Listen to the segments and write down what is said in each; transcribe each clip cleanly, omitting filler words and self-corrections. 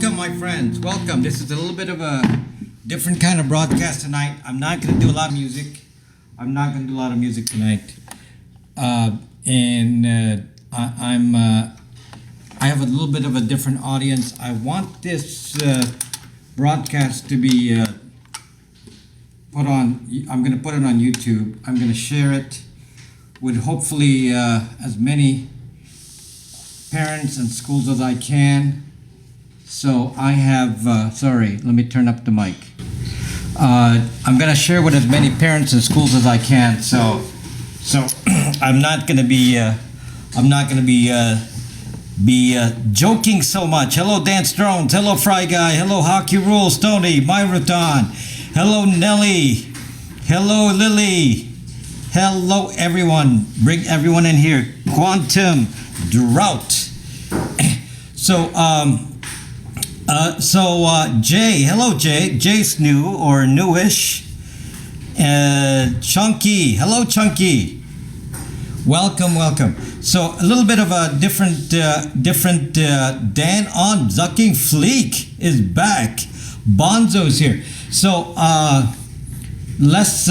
Welcome, my friends. Welcome. This is a little bit of a different kind of broadcast tonight. I'm not going to do a lot of music. I'm not going to do a lot of music tonight. I have a little bit of a different audience. I want this broadcast to be put on. I'm going to put it on YouTube. I'm going to share it with hopefully as many parents and schools as I can. So I have, sorry, let me turn up the mic. I'm going to share with as many parents and schools as I can. So I'm not going to be joking so much. Hello, Dance Drones. Hello, Fry Guy. Hello, Hockey Rules. Tony, Myrathon. Hello, Nelly. Hello, Lily. Hello, everyone. Bring everyone in here. Quantum Drought. Jay, hello Jay. Jay's new or newish. Chunky, hello Chunky. Welcome. So a little bit of a different Dan on Zucking Fleek is back. Bonzo's here. So let's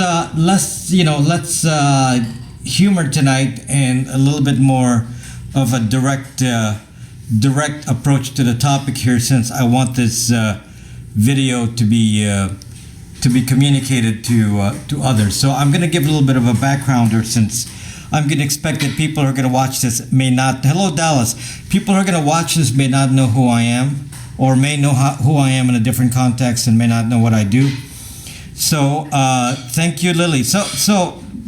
humor tonight and a little bit more of a direct approach to the topic here, since I want this video to be communicated to others. So I'm going to give a little bit of a backgrounder, since I'm going to expect that people who are going to watch this may not. Hello, Dallas. People who are going to watch this may not know who I am, or may know who I am in a different context and may not know what I do. So thank you, Lily. So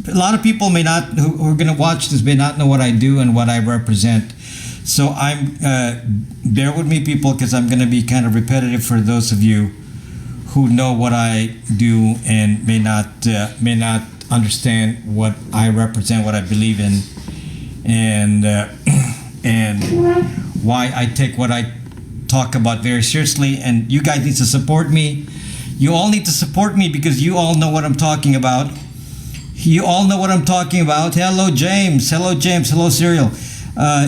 a lot of people may not, who are going to watch this, may not know what I do and what I represent. So I'm bear with me, people, because I'm going to be kind of repetitive for those of you who know what I do and may not understand what I represent, what I believe in, and why I take what I talk about very seriously. And you guys need to support me. You all need to support me because you all know what I'm talking about. You all know what I'm talking about. Hello, James. Hello, James. Hello, Serial.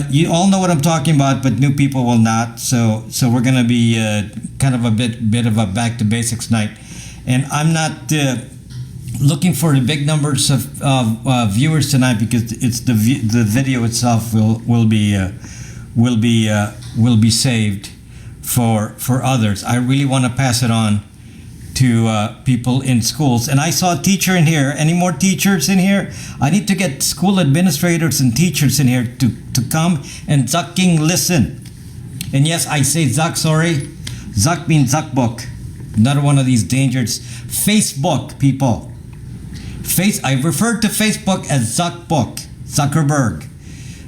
You all know what I'm talking about, but new people will not. So we're going to be kind of a bit of a back to basics night, and I'm not looking for the big numbers of viewers tonight, because it's the video itself will be saved for others. I really want to pass it on to people in schools. And I saw a teacher in here. Any more teachers in here? I need to get school administrators and teachers in here to come and zucking listen. And yes, I say zuck, sorry. Zuck means zuckbook. Another one of these dangers. Facebook, people. I refer to Facebook as Zuckbook. Zuckerberg.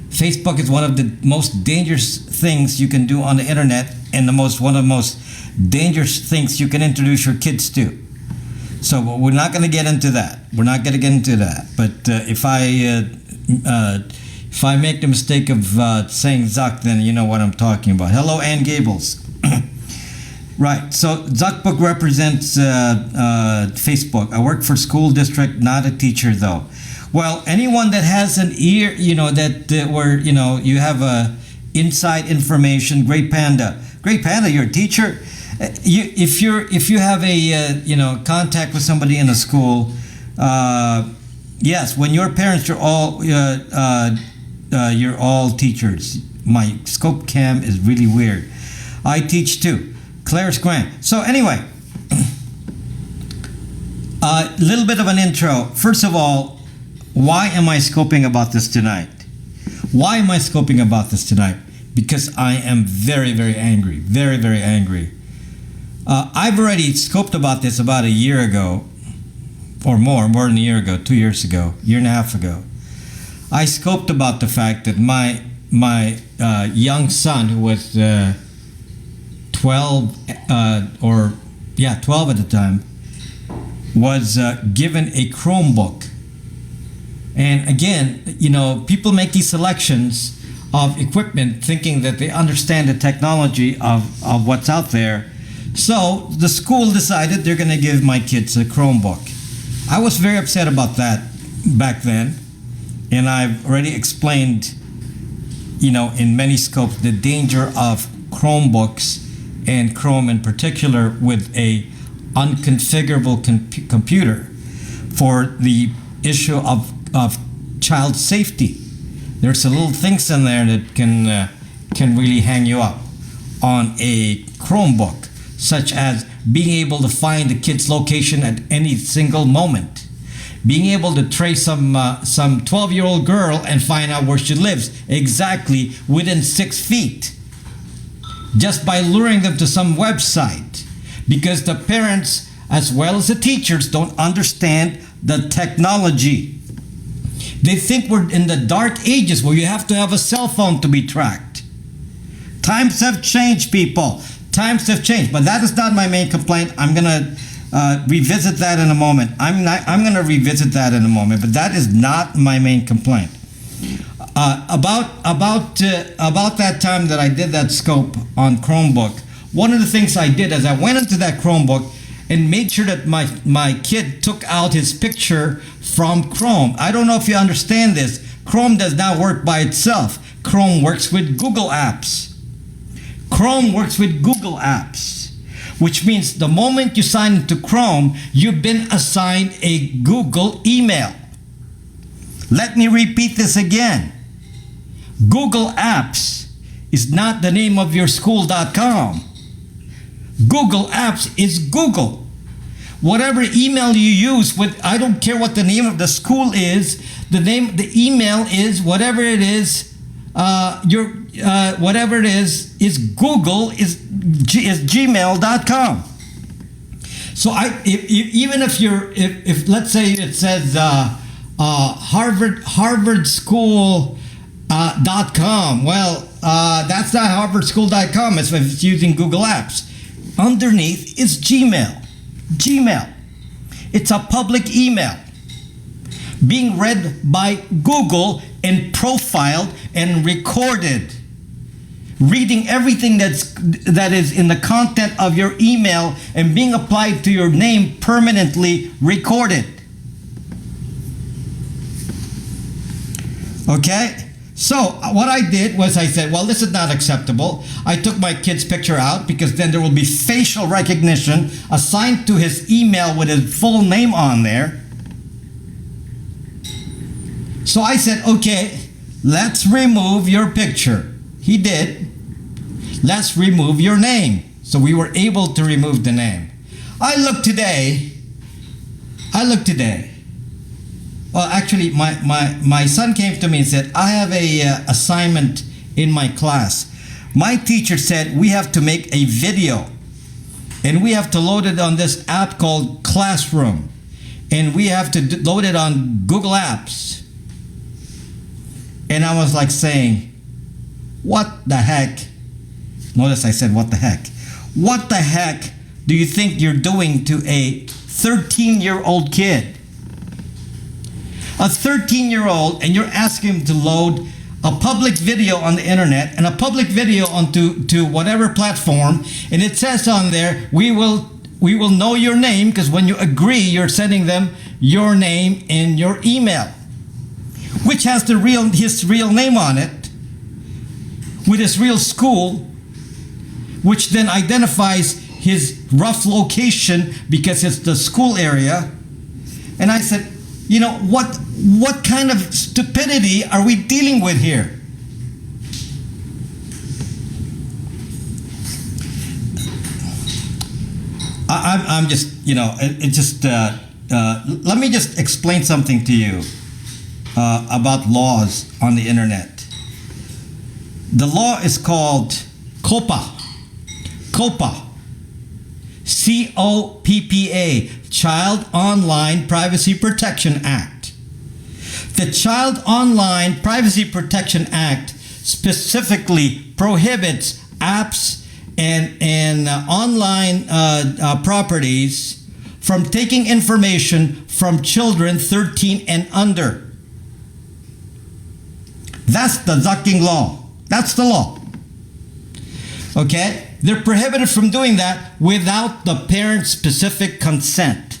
Facebook is one of the most dangerous things you can do on the internet, and one of the most dangerous things you can introduce your kids to. So we're not going to get into that. But if I make the mistake of saying Zuck, then you know what I'm talking about. Hello, Ann Gables. Right. So Zuckbook represents Facebook. I work for school district, not a teacher though. Well, anyone that has an ear, where you have inside information. Great Panda, you're a teacher. If you have a contact with somebody in a school, yes, when your parents, you're all teachers. My scope cam is really weird. I teach too. Claire's grand. So anyway, a little bit of an intro. First of all, why am I scoping about this tonight? Because I am very, very angry. Very, very angry. I've already scoped about this about a year ago, or more than a year ago, 2 years ago, year and a half ago. I scoped about the fact that my young son, who was 12 at the time, was given a Chromebook. And again, people make these selections of equipment thinking that they understand the technology of what's out there. So the school decided they're going to give my kids a Chromebook. I was very upset about that back then, and I've already explained, in many scopes, the danger of Chromebooks and Chrome in particular, with a unconfigurable computer for the issue of child safety. There's a little things in there that can really hang you up on a Chromebook, such as being able to find the kid's location at any single moment, being able to trace some 12-year-old girl and find out where she lives exactly within 6 feet, just by luring them to some website, because the parents as well as the teachers don't understand the technology. They think we're in the dark ages where you have to have a cell phone to be tracked. Times have changed, people. Times have changed, but that is not my main complaint. I'm going to revisit that in a moment. I'm going to revisit that in a moment, but that is not my main complaint. About that time that I did that scope on Chromebook, one of the things I did is I went into that Chromebook and made sure that my kid took out his picture from Chrome. I don't know if you understand this. Chrome does not work by itself. Chrome works with Google Apps. Chrome works with Google Apps, which means the moment you sign into Chrome, you've been assigned a Google email. Let me repeat this again. Google Apps is not the name of your school.com. Google Apps is Google. Whatever email you use, I don't care what the name of the school is, the email is whatever it is, whatever it is Google, is gmail.com. So even if let's say it says harvardschool.com, well, that's not harvardschool.com. If it's using Google Apps. Underneath is Gmail. It's a public email being read by Google and profiled and recorded. Reading everything that is in the content of your email and being applied to your name, permanently recorded. Okay? So what I did was I said, well, this is not acceptable. I took my kid's picture out because then there will be facial recognition assigned to his email with his full name on there. So I said, okay, let's remove your picture. He did. Let's remove your name. So we were able to remove the name. I looked today. Well, actually, my son came to me and said, I have a assignment in my class. My teacher said we have to make a video and we have to load it on this app called Classroom, and we have to load it on Google Apps. And I was like saying, what the heck? Notice I said, what the heck? What the heck do you think you're doing to a 13-year-old kid? A 13-year-old, and you're asking him to load a public video on the internet and a public video onto whatever platform, and it says on there, we will know your name, because when you agree, you're sending them your name in your email, which has his real name on it, with his real school, which then identifies his rough location because it's the school area. And I said, you know, what kind of stupidity are we dealing with here? I'm just, you know, let me just explain something to you about laws on the internet. The law is called COPPA. C-O-P-P-A, Child Online Privacy Protection Act. The Child Online Privacy Protection Act specifically prohibits apps and online properties from taking information from children 13 and under. That's the Zucking law. That's the law. Okay? They're prohibited from doing that without the parent's specific consent.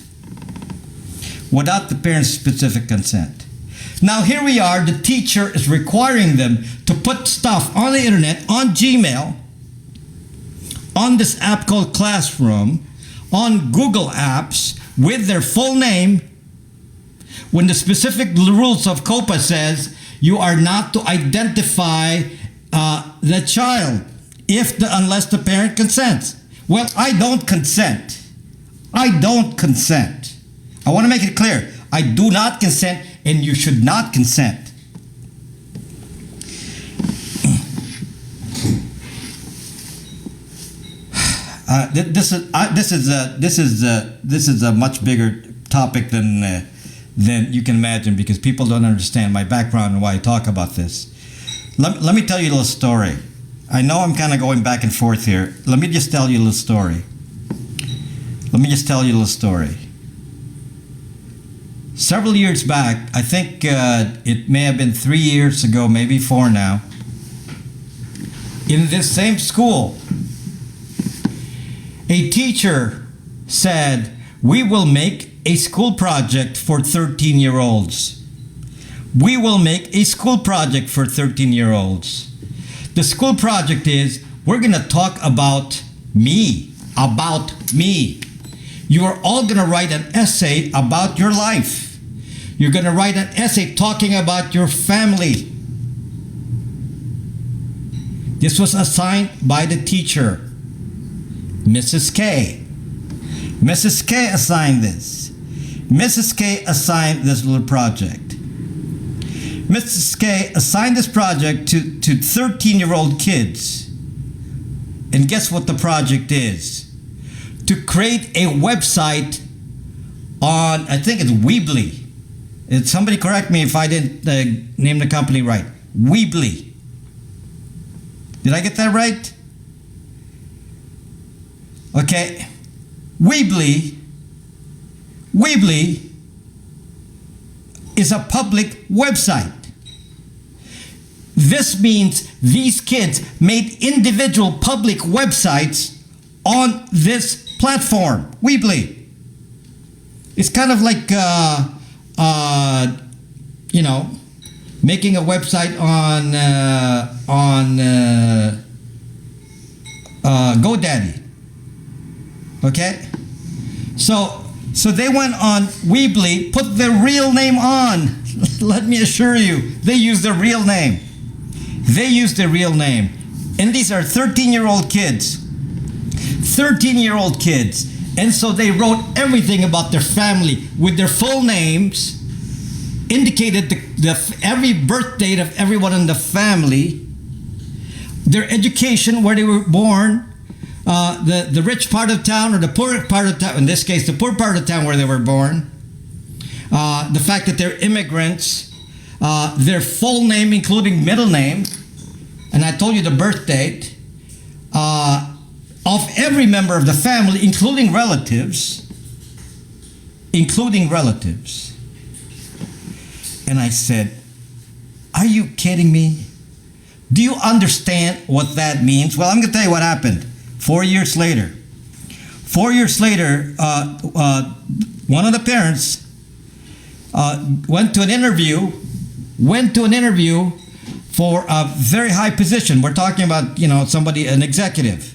Without the parent's specific consent. Now here we are, the teacher is requiring them to put stuff on the internet, on Gmail, on this app called Classroom, on Google Apps, with their full name, when the specific rules of COPA says you are not to identify the child unless the parent consents. Well, I don't consent. I don't consent. I want to make it clear. I do not consent, and you should not consent. This is a much bigger topic than you can imagine, because people don't understand my background and why I talk about this. Let me tell you a little story. I know I'm kind of going back and forth here. Let me just tell you a little story. Several years back, I think it may have been 3 years ago, maybe 4 now, in this same school, a teacher said, "We will make a school project for 13-year-olds. We will make a school project for 13-year-olds. The school project is, we're going to talk about me. You are all going to write an essay about your life. You're going to write an essay talking about your family." This was assigned by the teacher, Mrs. K. Mrs. K assigned this. Mrs. K assigned this little project. Mrs. K assigned this project to 13-year-old kids. And guess what the project is? To create a website on, I think it's Weebly. Somebody correct me if I didn't name the company right. Weebly. Did I get that right? Okay. Weebly is a public website. This means these kids made individual public websites on this platform, Weebly. It's kind of like, making a website on GoDaddy. Okay? So they went on Weebly, put their real name on. Let me assure you, they used their real name. And these are 13-year-old kids. 13-year-old kids. And so they wrote everything about their family with their full names, indicated every birth date of everyone in the family, their education, where they were born, the rich part of town or the poor part of town, in this case, the poor part of town where they were born, the fact that they're immigrants, their full name, including middle name, and I told you the birth date, of every member of the family, including relatives. And I said, "Are you kidding me? Do you understand what that means?" Well, I'm going to tell you what happened. 4 years later, one of the parents went to an interview for a very high position. We're talking about, somebody, an executive.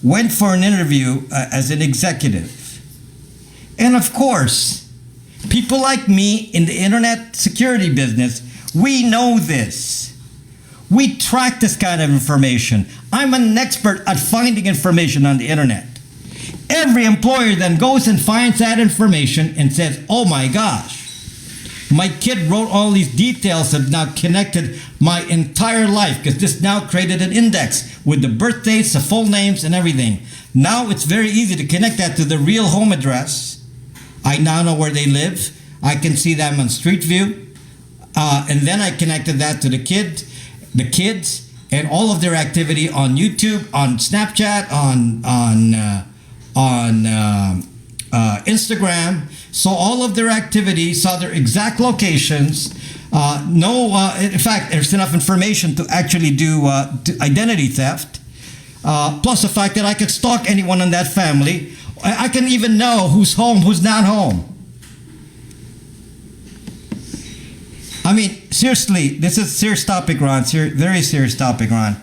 Went for an interview as an executive. And of course, people like me in the internet security business, we know this. We track this kind of information. I'm an expert at finding information on the internet. Every employer then goes and finds that information and says, "Oh my gosh, my kid wrote all these details that now connected my entire life," because this now created an index with the birthdates, the full names, and everything. Now it's very easy to connect that to the real home address. I now know where they live. I can see them on Street View. And then I connected that to the kids, and all of their activity on YouTube, on Snapchat, on Instagram. So all of their activity, saw their exact locations. In fact, there's enough information to actually do identity theft. Plus the fact that I could stalk anyone in that family. I can even know who's home, who's not home. I mean, seriously, this is a serious topic, Ron. Very serious topic, Ron.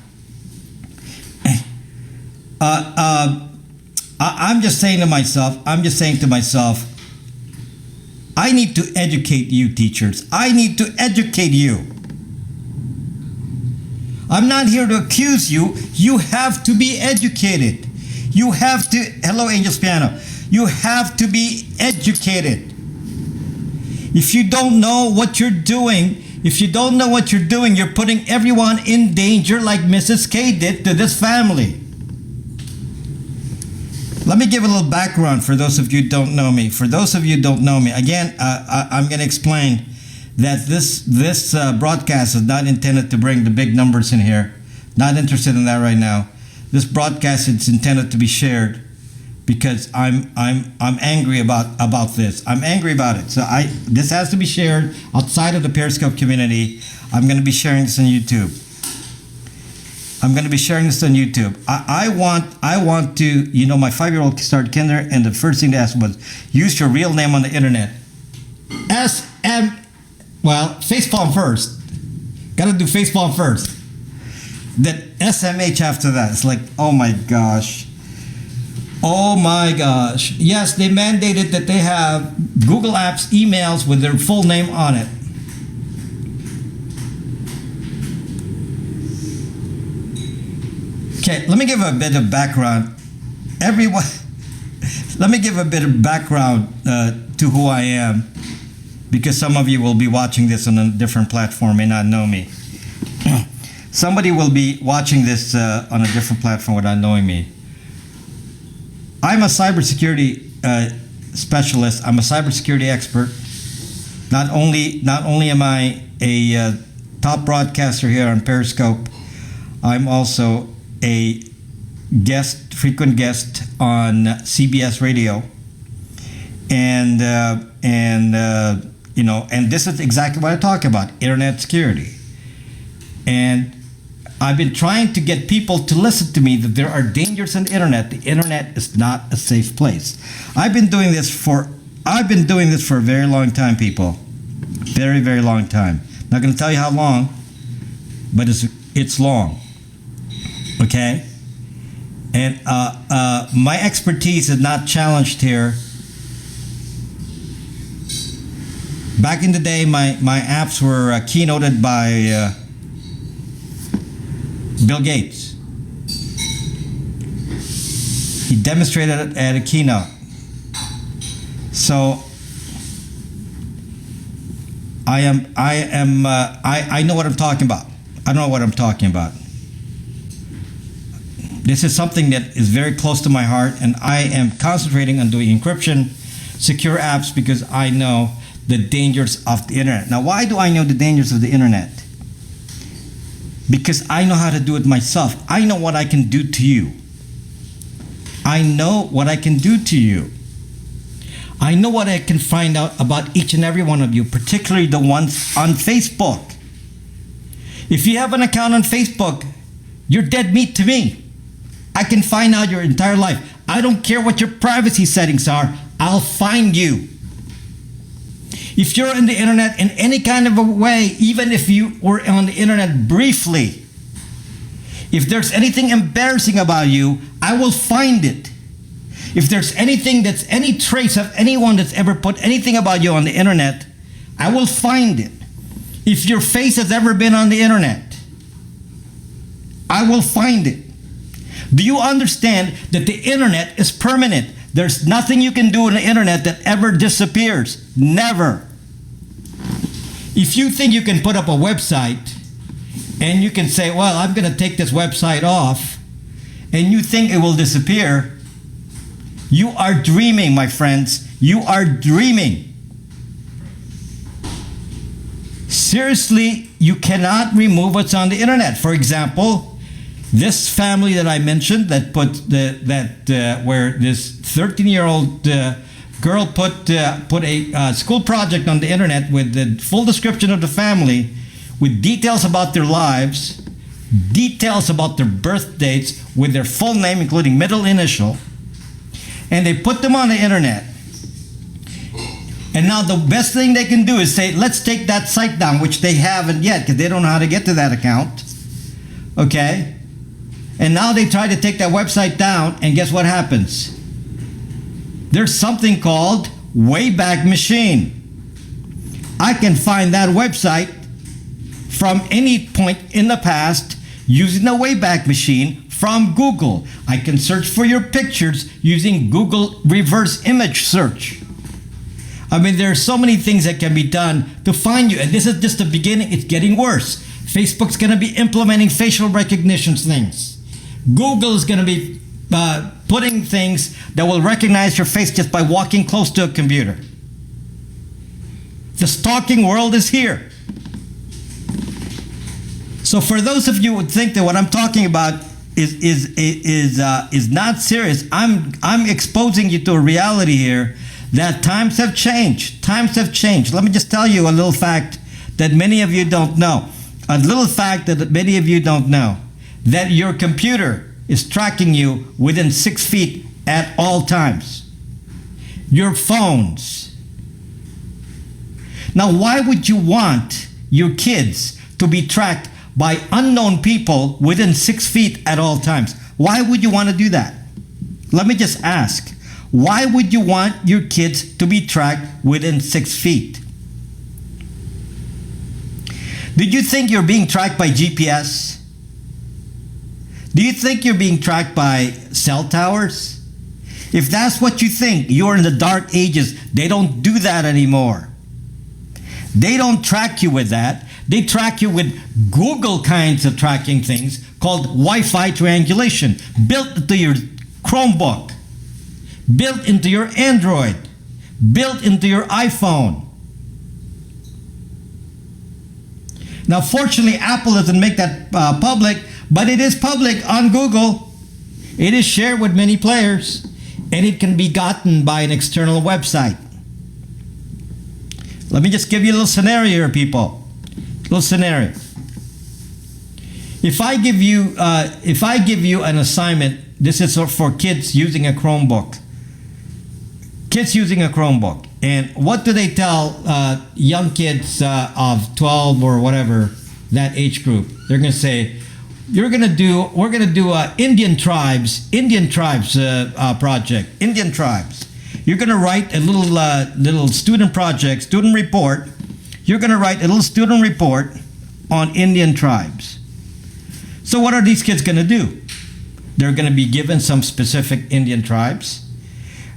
I'm just saying to myself, I need to educate you, teachers. I need to educate you. I'm not here to accuse you. You have to be educated. You have to, hello, Angel's Piano. You have to be educated. If you don't know what you're doing, you're putting everyone in danger like Mrs. K did to this family. Let me give a little background for those of you who don't know me. Again, I'm going to explain that this broadcast is not intended to bring the big numbers in here. Not interested in that right now. This broadcast is intended to be shared because I'm angry about this. I'm angry about it. So this has to be shared outside of the Periscope community. I'm going to be sharing this on YouTube. I want to, my 5-year-old started kinder, and the first thing they asked was, use your real name on the internet. Facepalm first. Gotta do facepalm first. Then SMH after that. It's like, oh my gosh. Yes, they mandated that they have Google Apps emails with their full name on it. Okay, let me give a bit of background. Let me give a bit of background to who I am, because some of you will be watching this on a different platform, may not know me. Somebody will be watching this on a different platform without knowing me. I'm a cybersecurity specialist. I'm a cybersecurity expert. Not only am I a top broadcaster here on Periscope, I'm also a frequent guest on CBS Radio, and this is exactly what I talk about: internet security. And I've been trying to get people to listen to me that there are dangers in the internet. The internet is not a safe place. I've been doing this for a very long time, people. Very, very long time. Not going to tell you how long, but it's long. Okay? And my expertise is not challenged here. Back in the day, my apps were keynoted by Bill Gates. He demonstrated it at a keynote. So I know what I'm talking about. I know what I'm talking about. This is something that is very close to my heart, and I am concentrating on doing encryption, secure apps, because I know the dangers of the internet. Now, why do I know the dangers of the internet? Because I know how to do it myself. I know what I can do to you. I know what I can do to you. I know what I can find out about each and every one of you, particularly the ones on Facebook. If you have an account on Facebook, you're dead meat to me. I can find out your entire life. I don't care what your privacy settings are. I'll find you. If you're on the internet in any kind of a way, even if you were on the internet briefly, if there's anything embarrassing about you, I will find it. If there's anything that's any trace of anyone that's ever put anything about you on the internet, I will find it. If your face has ever been on the internet, I will find it. Do you understand that the internet is permanent? There's nothing you can do on the internet that ever disappears. Never. If you think you can put up a website and you can say, well, I'm going to take this website off, and you think it will disappear, you are dreaming, my friends. You are dreaming. Seriously, you cannot remove what's on the internet. For example, this family that I mentioned that put where this 13-year-old girl put a school project on the internet with the full description of the family, with details about their lives, details about their birth dates, with their full name, including middle initial, and they put them on the internet. And now the best thing they can do is say, let's take that site down, which they haven't yet, because they don't know how to get to that account. Okay? And now they try to take that website down, and guess what happens? There's something called Wayback Machine. I can find that website from any point in the past using the Wayback Machine from Google. I can search for your pictures using Google reverse image search. I mean, there are so many things that can be done to find you. And this is just the beginning. It's getting worse. Facebook's going to be implementing facial recognition things. Google is going to be putting things that will recognize your face just by walking close to a computer. The stalking world is here. So for those of you who would think that what I'm talking about is not serious, I'm exposing you to a reality here that times have changed. Times have changed. Let me just tell you a little fact that many of you don't know. A little fact that many of you don't know. That your computer is tracking you within 6 feet at all times. Your phones. Now, why would you want your kids to be tracked by unknown people within 6 feet at all times? Why would you want to do that? Let me just ask. Why would you want your kids to be tracked within 6 feet? Did you think you're being tracked by GPS? Do you think you're being tracked by cell towers? If that's what you think, you're in the dark ages. They don't do that anymore. They don't track you with that. They track you with Google kinds of tracking things called Wi-Fi triangulation, built into your Chromebook, built into your Android, built into your iPhone. Now, fortunately, Apple doesn't make that public, but it is public on Google. It is shared with many players, and it can be gotten by an external website. Let me just give you a little scenario here, people. Little scenario. If I give you an assignment, this is for kids using a Chromebook. Kids using a Chromebook, and what do they tell young kids of 12 or whatever, that age group? They're going to say, we're going to do Indian tribes project, Indian tribes. You're going to write a little student project, student report. You're going to write a little student report on Indian tribes. So what are these kids going to do? They're going to be given some specific Indian tribes,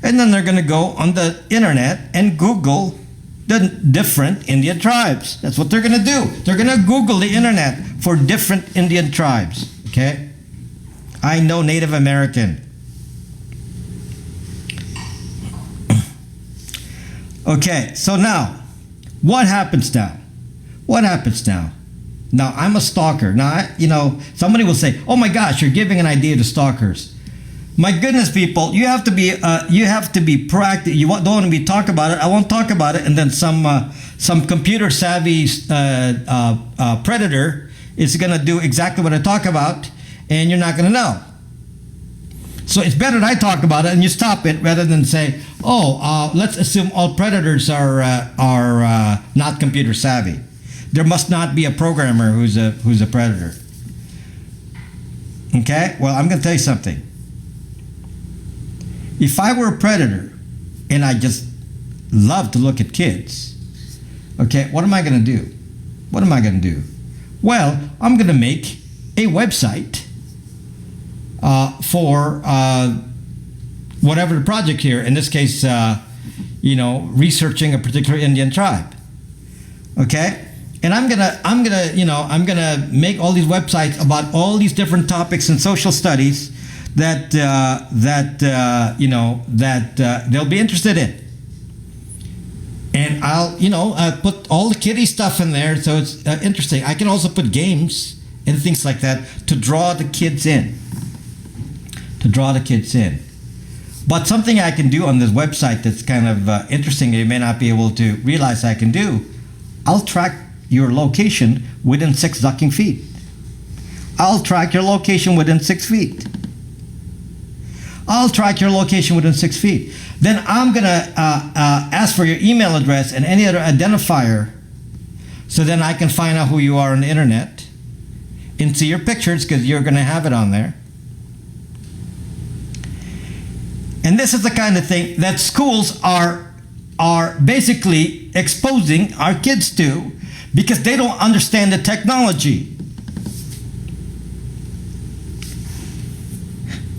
and then they're going to go on the internet and Google the different Indian tribes. That's what they're going to do. They're going to Google the internet for different Indian tribes. Okay? I know Native American. Okay, so now, what happens now? What happens now? Now, I'm a stalker. Now, somebody will say, "Oh my gosh, you're giving an idea to stalkers." My goodness, people, you have to be proactive. You don't want to be talk about it. I won't talk about it, and then some computer savvy predator is going to do exactly what I talk about, and you're not going to know. So it's better that I talk about it and you stop it rather than say, "Oh, let's assume all predators are not computer savvy. There must not be a programmer who's a predator." Okay? Well, I'm going to tell you something. If I were a predator and I just love to look at kids, okay, what am I going to do? What am I going to do? Well, I'm going to make a website for whatever the project here. In this case, researching a particular Indian tribe. Okay, and I'm gonna make all these websites about all these different topics in social studies that they'll be interested in. And I'll put all the kiddie stuff in there, so it's interesting. I can also put games and things like that to draw the kids in. But something I can do on this website that's kind of interesting, you may not be able to realize I can do, I'll track your location within 6 ducking feet. I'll track your location within 6 feet. I'll track your location within 6 feet. Then I'm going to ask for your email address and any other identifier, so then I can find out who you are on the internet and see your pictures, because you're going to have it on there. And this is the kind of thing that schools are basically exposing our kids to because they don't understand the technology.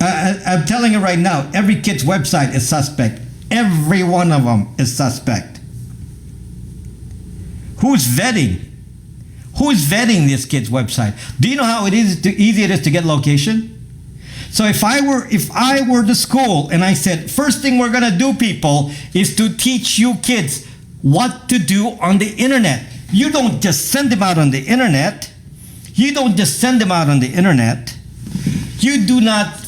I'm telling you right now, every kid's website is suspect. Every one of them is suspect. Who's vetting? Who's vetting this kid's website? Do you know how easy it is to get location? So if I were the school and I said, first thing we're going to do, people, is to teach you kids what to do on the internet. You don't just send them out on the internet. You don't just send them out on the internet. You do not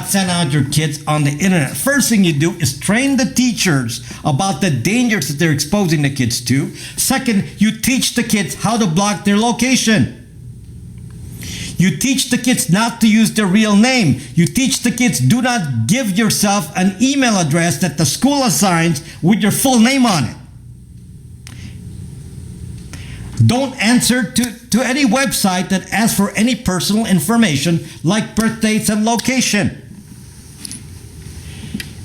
send out your kids on the internet. First thing you do is train the teachers about the dangers that they're exposing the kids to. Second, you teach the kids how to block their location. You teach the kids not to use their real name. You teach the kids, do not give yourself an email address that the school assigns with your full name on it. Don't answer to any website that asks for any personal information like birth dates and location.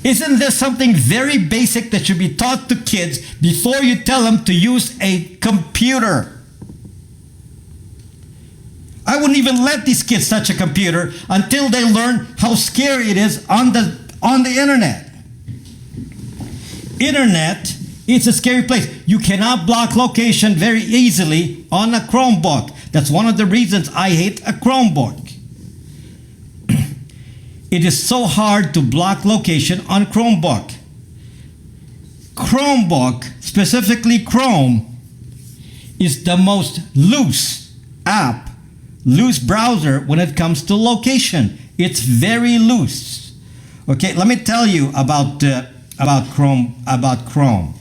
Isn't this something very basic that should be taught to kids before you tell them to use a computer? I wouldn't even let these kids touch a computer until they learn how scary it is on the internet. Internet, it's a scary place. You cannot block location very easily on a Chromebook. That's one of the reasons I hate a Chromebook. It is so hard to block location on Chromebook. Chromebook, specifically Chrome, is the most loose app, loose browser when it comes to location. It's very loose. Okay, let me tell you about Chrome.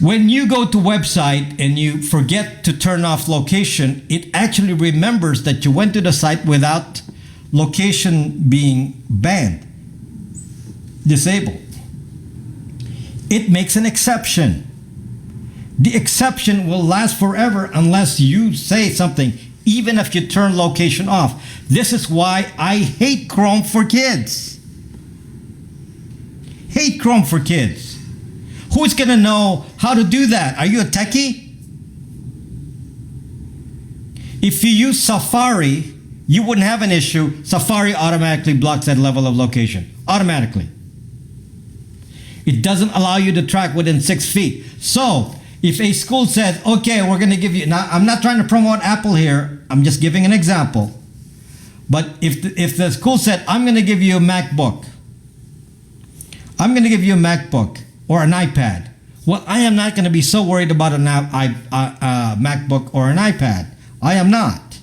When you go to website and you forget to turn off location, it actually remembers that you went to the site without location being banned, disabled. It makes an exception. The exception will last forever unless you say something, even if you turn location off. This is why I hate Chrome for kids. Hate Chrome for kids. Who's going to know how to do that? Are you a techie? If you use Safari, you wouldn't have an issue. Safari automatically blocks that level of location. Automatically. It doesn't allow you to track within 6 feet. So, if a school says, okay, we're going to give you, now I'm not trying to promote Apple here, I'm just giving an example. But if the school said, I'm going to give you a MacBook, I'm going to give you a MacBook or an iPad. Well, I am not going to be so worried about a MacBook or an iPad. I am not.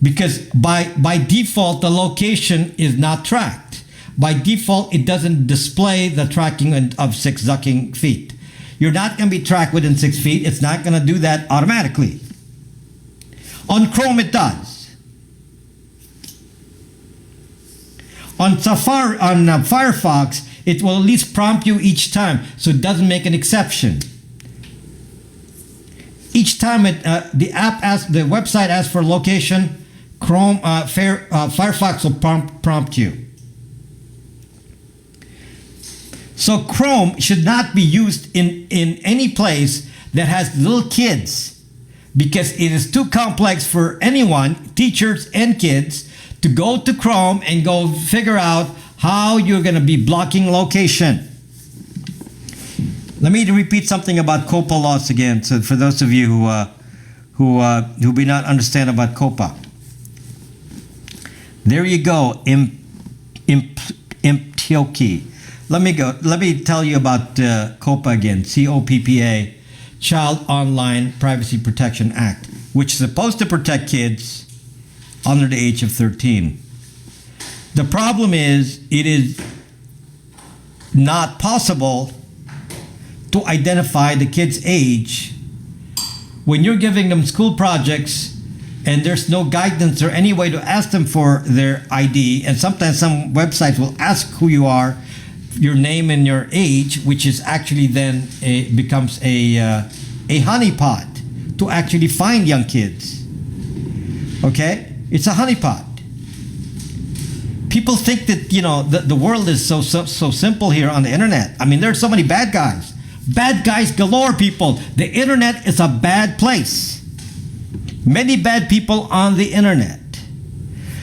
Because by default, the location is not tracked. By default, it doesn't display the tracking of 6 zucking feet. You're not going to be tracked within 6 feet. It's not going to do that automatically. On Chrome, it does. On Safari, on Firefox, it will at least prompt you each time, so it doesn't make an exception. Each time the website asks for location, Chrome, Firefox will prompt you. So Chrome should not be used in any place that has little kids, because it is too complex for anyone, teachers and kids, to go to Chrome and go figure out how you're going to be blocking location. Let me repeat something about COPA laws again, so for those of you who may not understand about COPA. There you go, Imptioki. Let me tell you about COPA again, COPPA, Child Online Privacy Protection Act, which is supposed to protect kids under the age of 13. The problem is, it is not possible to identify the kid's age when you're giving them school projects and there's no guidance or any way to ask them for their ID. And sometimes some websites will ask who you are, your name and your age, which is actually then becomes a honeypot to actually find young kids. Okay? It's a honeypot. People think that, the world is so simple here on the internet. I mean, there's so many bad guys. Bad guys galore, people. The internet is a bad place. Many bad people on the internet.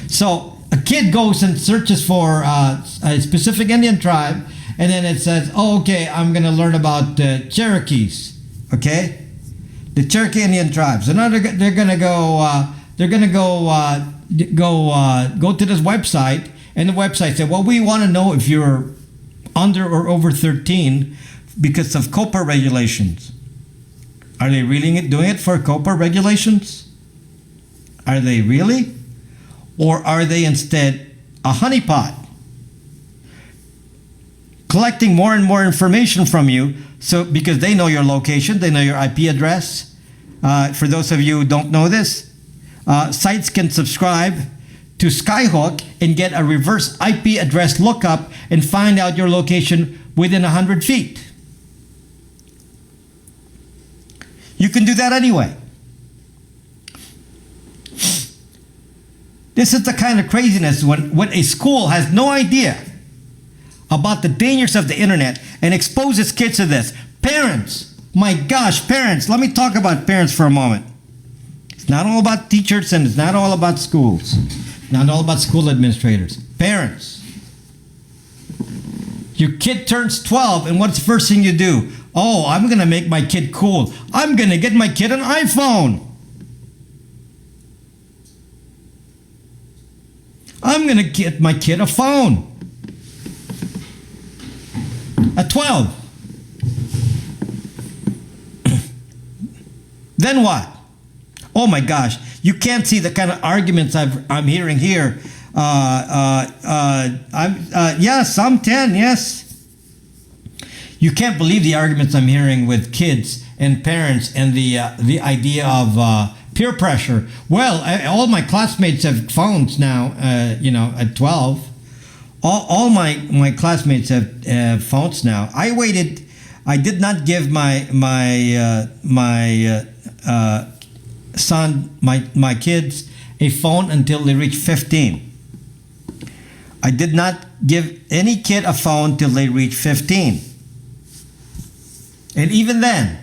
So a kid goes and searches for a specific Indian tribe, and then it says, "Oh, okay, I'm going to learn about Cherokees." Okay, the Cherokee Indian tribes. So now they're going to go. They're going to go to this website, and the website said, "Well, we want to know if you're under or over 13 because of COPA regulations." Are they really doing it for COPA regulations? Are they really? Or are they instead a honeypot, collecting more and more information from you, so because they know your location, they know your IP address? For those of you who don't know this, sites can subscribe to Skyhook and get a reverse IP address lookup and find out your location within 100 feet. You can do that anyway. This is the kind of craziness when a school has no idea about the dangers of the internet and exposes kids to this. Parents, my gosh, parents, let me talk about parents for a moment. It's not all about teachers, and it's not all about schools. It's not all about school administrators. Parents. Your kid turns 12, and what's the first thing you do? Oh, I'm going to make my kid cool. I'm going to get my kid an iPhone. I'm going to get my kid a phone. At 12. Then what? Oh my gosh. You can't see the kind of arguments I'm hearing here. Yes, I'm 10, yes. You can't believe the arguments I'm hearing with kids and parents and the idea of peer pressure. Well, all my classmates have phones now, at 12. All my classmates have phones now. I waited. I did not give my kids a phone until they reached 15. I did not give any kid a phone till they reached 15. And even then,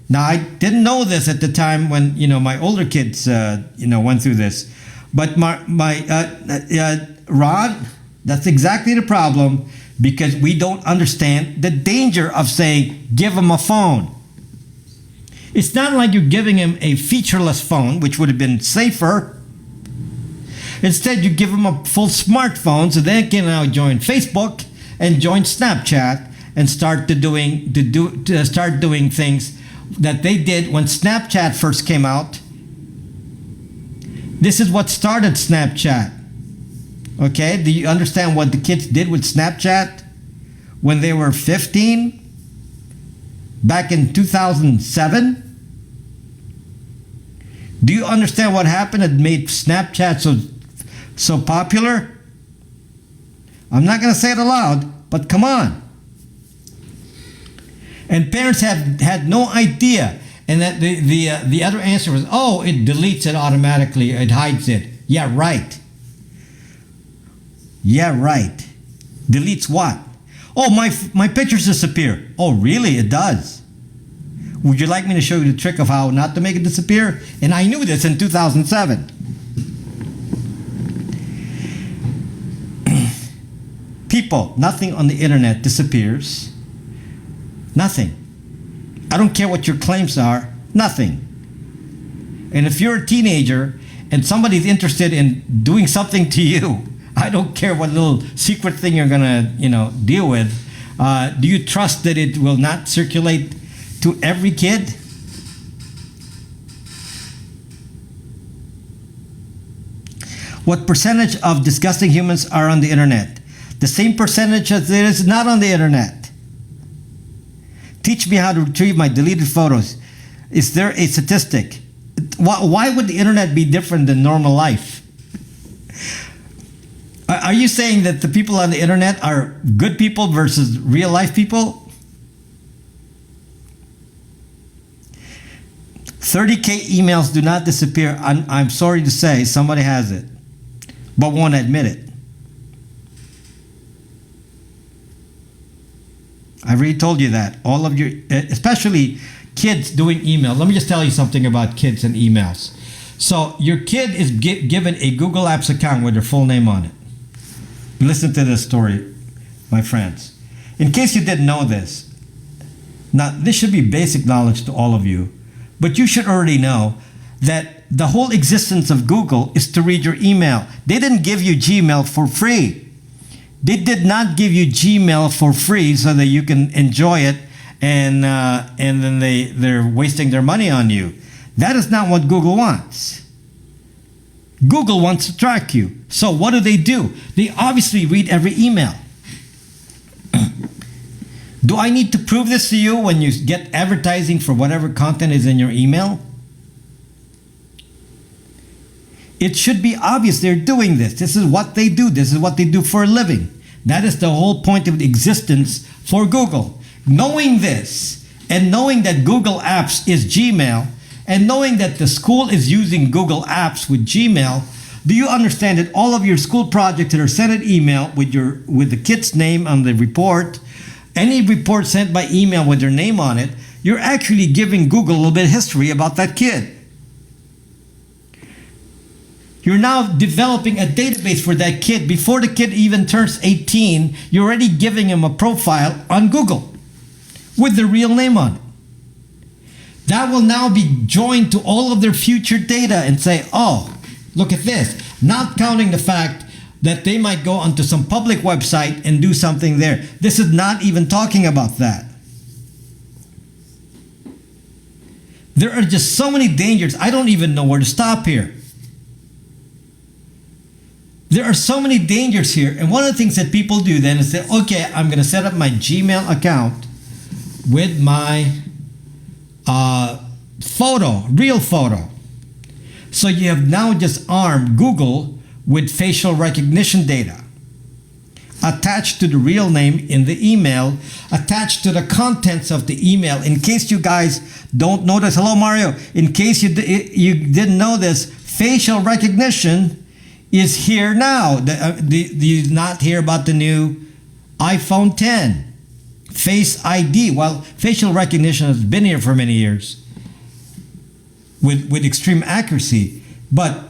now I didn't know this at the time when my older kids went through this, but Ron, that's exactly the problem, because we don't understand the danger of saying give him a phone. It's not like you're giving him a featureless phone, which would have been safer. Instead, you give him a full smartphone, so they can now join Facebook and join Snapchat and start doing things that they did when Snapchat first came out. This is what started Snapchat. Okay, do you understand what the kids did with Snapchat when they were 15? Back in 2007? Do you understand what happened that made Snapchat so popular? I'm not going to say it aloud, but come on. And parents had no idea. And that the other answer was, oh, it deletes it automatically. It hides it. Yeah, right. Yeah, right. Deletes what? Oh, my pictures disappear. Oh, really? It does. Would you like me to show you the trick of how not to make it disappear? And I knew this in 2007. People, nothing on the internet disappears. Nothing. I don't care what your claims are. Nothing. And if you're a teenager and somebody's interested in doing something to you, I don't care what little secret thing you're gonna, deal with. Do you trust that it will not circulate to every kid? What percentage of disgusting humans are on the internet? The same percentage as there is not on the internet. Teach me how to retrieve my deleted photos. Is there a statistic? Why would the internet be different than normal life? Are you saying that the people on the internet are good people versus real life people? 30K emails do not disappear. I'm sorry to say, somebody has it. but won't admit it. I already told you that. All of your, especially kids doing email. Let me just tell you something about kids and emails. So your kid is given a Google Apps account with their full name on it. Listen to this story, my friends. In case you didn't know this, now this should be basic knowledge to all of you, but you should already know that the whole existence of Google is to read your email. They didn't give you Gmail for free. They did not give you Gmail for free so that you can enjoy it, and then they're wasting their money on you. That is not what Google wants. Google wants to track you. So what do? They obviously read every email. Do I need to prove this to you when you get advertising for whatever content is in your email? It should be obvious they're doing this. This is what they do. This is what they do for a living. That is the whole point of existence for Google. Knowing this, and knowing that Google Apps is Gmail, and knowing that the school is using Google Apps with Gmail, do you understand that all of your school projects that are sent in email with the kid's name on the report, any report sent by email with their name on it, you're actually giving Google a little bit of history about that kid. You're now developing a database for that kid. Before the kid even turns 18, you're already giving him a profile on Google with the real name on it. That will now be joined to all of their future data and say, oh, look at this. Not counting the fact that they might go onto some public website and do something there. This is not even talking about that. There are just so many dangers. I don't even know where to stop here. There are so many dangers here. And one of the things that people do then is say, okay, I'm going to set up my Gmail account with my real photo. So you have now just armed Google with facial recognition data attached to the real name in the email, attached to the contents of the email. In case you guys don't know this, hello Mario, in case you didn't know this, facial recognition is here now. Do you not hear about the new iPhone 10? Face ID. Well, facial recognition has been here for many years with extreme accuracy. But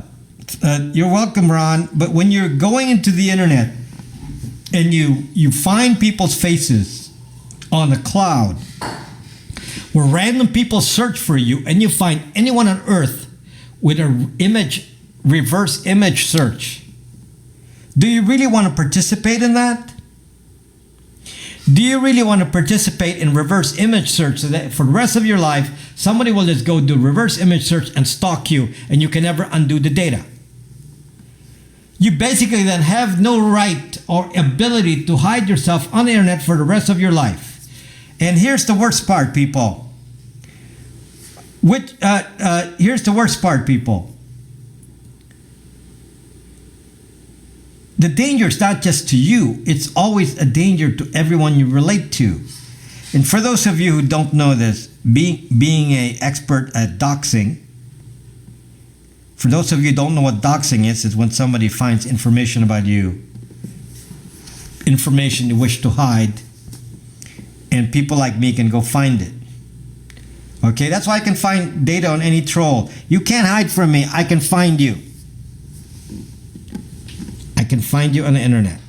you're welcome, Ron. But when you're going into the internet and you find people's faces on the cloud, where random people search for you, and you find anyone on earth with an reverse image search, do you really want to participate in that? Do you really want to participate in reverse image search so that for the rest of your life, somebody will just go do reverse image search and stalk you and you can never undo the data? You basically then have no right or ability to hide yourself on the internet for the rest of your life. And here's the worst part, people. Here's the worst part, people. The danger is not just to you, it's always a danger to everyone you relate to. And for those of you who don't know this, being an expert at doxing, for those of you who don't know what doxing is when somebody finds information about you, information you wish to hide, and people like me can go find it. Okay, that's why I can find data on any troll. You can't hide from me, I can find you. I can find you on the internet.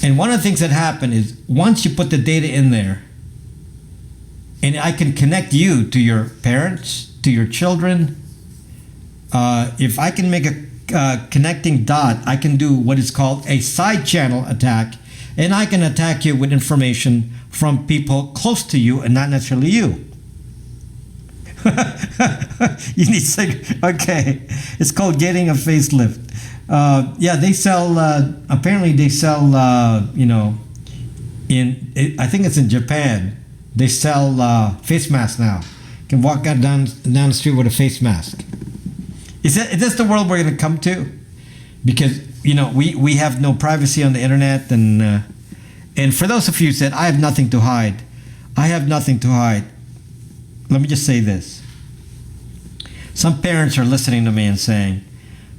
And one of the things that happen is once you put the data in there, and I can connect you to your parents, to your children. If I can make a connecting dot, I can do what is called a side channel attack, and I can attack you with information from people close to you and not necessarily you. You need okay. It's called getting a facelift. Yeah, they sell. Apparently, they sell. I think it's in Japan. They sell face masks now. You can walk out down the street with a face mask. Is this the world we're going to come to? Because we have no privacy on the internet, and for those of you who said I have nothing to hide, I have nothing to hide. Let me just say this. Some parents are listening to me and saying,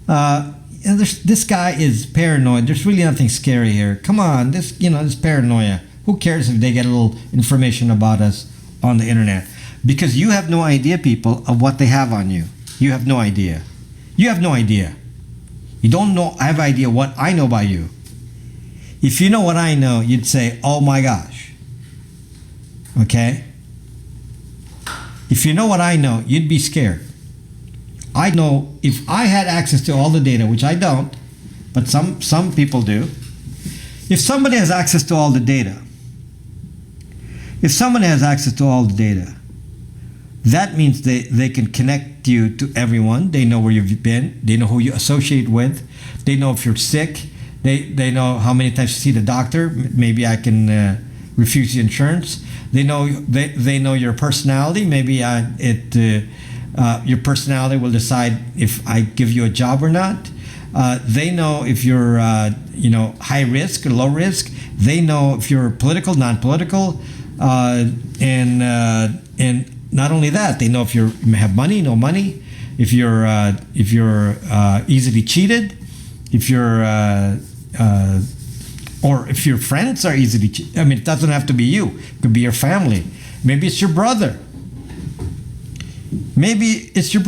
this guy is paranoid. There's really nothing scary here. Come on, this paranoia. Who cares if they get a little information about us on the internet? Because you have no idea, people, of what they have on you. You have no idea. You have no idea. You don't know. I have idea what I know about you. If you know what I know, you'd say, oh my gosh. Okay? If you know what I know, you'd be scared. I know if I had access to all the data, which I don't, but some people do. If somebody has access to all the data, that means they can connect you to everyone. They know where you've been. They know who you associate with. They know if you're sick. They know how many times you see the doctor. Maybe I can refuse the insurance. They know your personality. Maybe your personality will decide if I give you a job or not. They know if you're high risk or low risk. They know if you're political, non-political, and not only that, they know if you have money, no money, if you're easily cheated, or if your friends are easily cheated. I mean, it doesn't have to be you. It could be your family. Maybe it's your brother. Maybe it's your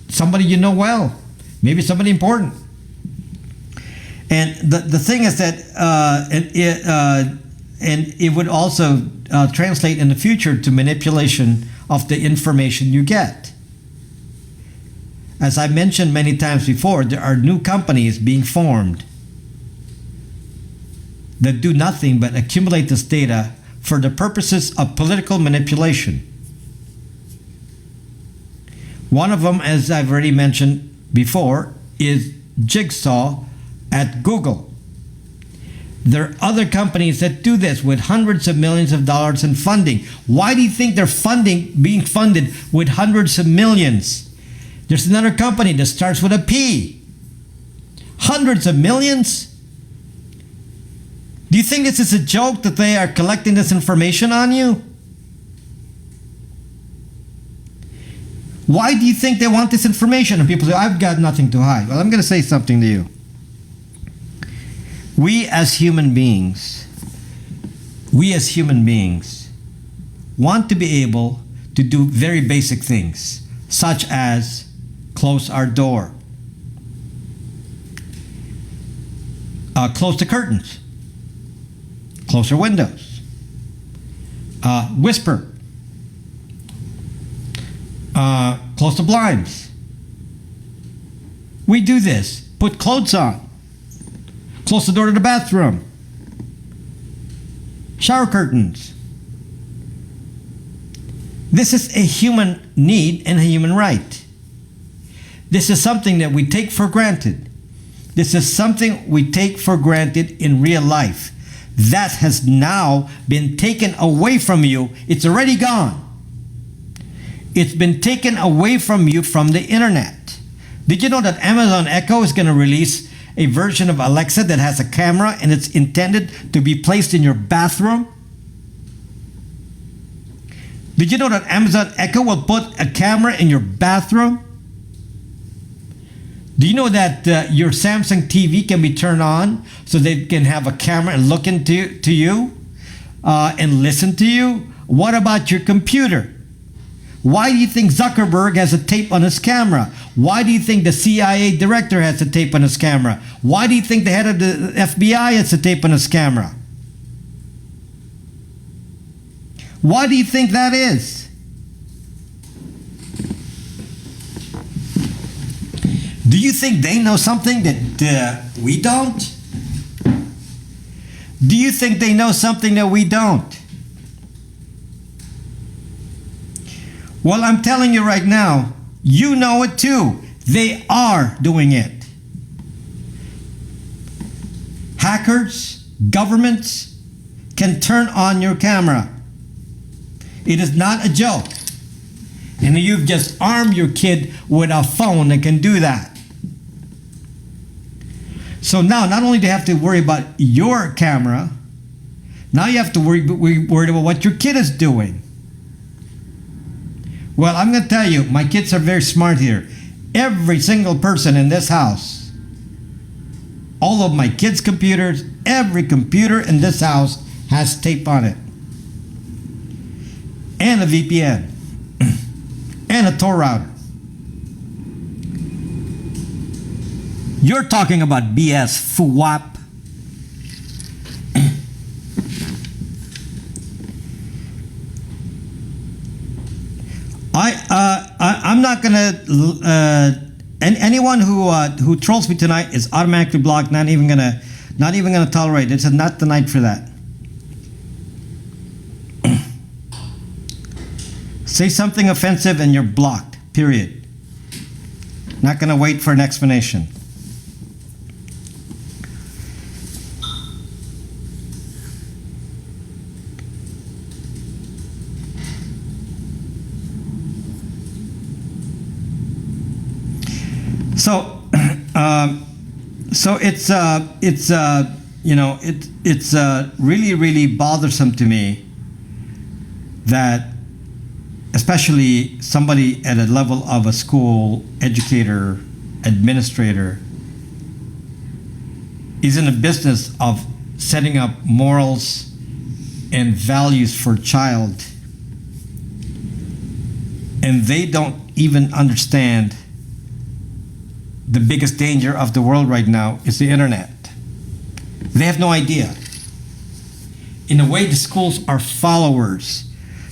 somebody you know well. Maybe somebody important. And the thing is that and it would also translate in the future to manipulation of the information you get. As I mentioned many times before, there are new companies being formed that do nothing but accumulate this data for the purposes of political manipulation. One of them, as I've already mentioned before, is Jigsaw at Google. There are other companies that do this with hundreds of millions of dollars in funding. Why do you think they're being funded with hundreds of millions? There's another company that starts with a P. Hundreds of millions? Do you think this is a joke that they are collecting this information on you? Why do you think they want this information? And people say, I've got nothing to hide. Well, I'm going to say something to you. We as human beings want to be able to do very basic things, such as close our door, close the curtains, close our windows, whisper, close the blinds. We do this. Put clothes on. Close the door to the bathroom. Shower curtains. This is a human need and a human right. This is something that we take for granted. This is something we take for granted in real life. That has now been taken away from you. It's already gone. It's been taken away from you from the internet. Did you know that Amazon Echo is going to release a version of Alexa that has a camera and it's intended to be placed in your bathroom? Did you know that Amazon Echo will put a camera in your bathroom? Do you know that your Samsung TV can be turned on so they can have a camera and look into you and listen to you? What about your computer? Why do you think Zuckerberg has a tape on his camera? Why do you think the CIA director has a tape on his camera? Why do you think the head of the FBI has a tape on his camera? Why do you think that is? Do you think they know something that we don't? Do you think they know something that we don't? Well, I'm telling you right now, you know it too. They are doing it. Hackers, governments can turn on your camera. It is not a joke. And you've just armed your kid with a phone that can do that. So now, not only do you have to worry about your camera, now you have to worry about what your kid is doing. Well, I'm going to tell you, my kids are very smart here. Every single person in this house, all of my kids' computers, every computer in this house has tape on it. And a VPN. And a Tor router. You're talking about BS, FUWAP. I'm not gonna. Anyone who trolls me tonight is automatically blocked. Not even gonna tolerate. It's not the night for that. Say something offensive and you're blocked. Period. Not gonna wait for an explanation. So it's really bothersome to me that, especially somebody at a level of a school educator, administrator, is in the business of setting up morals and values for a child, and they don't even understand the biggest danger of the world right now is the internet. They have no idea. In a way, the schools are followers.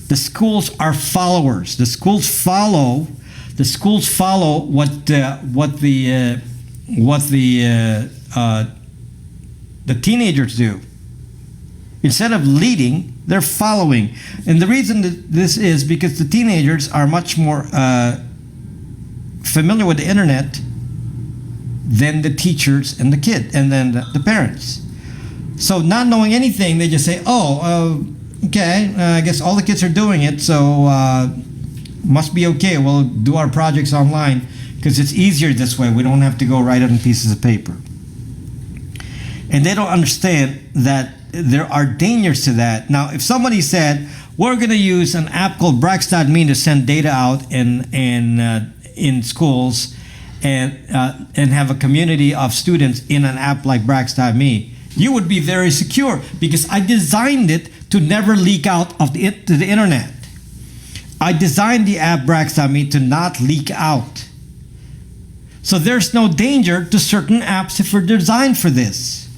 The schools are followers. The schools follow what the teenagers do. Instead of leading, they're following. And the reason that this is because the teenagers are much more familiar with the internet than the teachers and the kid, and then the parents. So not knowing anything, they just say, okay, I guess all the kids are doing it, so must be okay. We'll do our projects online because it's easier this way. We don't have to go write it on pieces of paper. And they don't understand that there are dangers to that. Now, if somebody said, we're going to use an app called Brax.me to send data out in schools, and have a community of students in an app like Brax.me, you would be very secure because I designed it to never leak out to the internet. I designed the app Brax.me to not leak out. So there's no danger to certain apps if they're designed for this.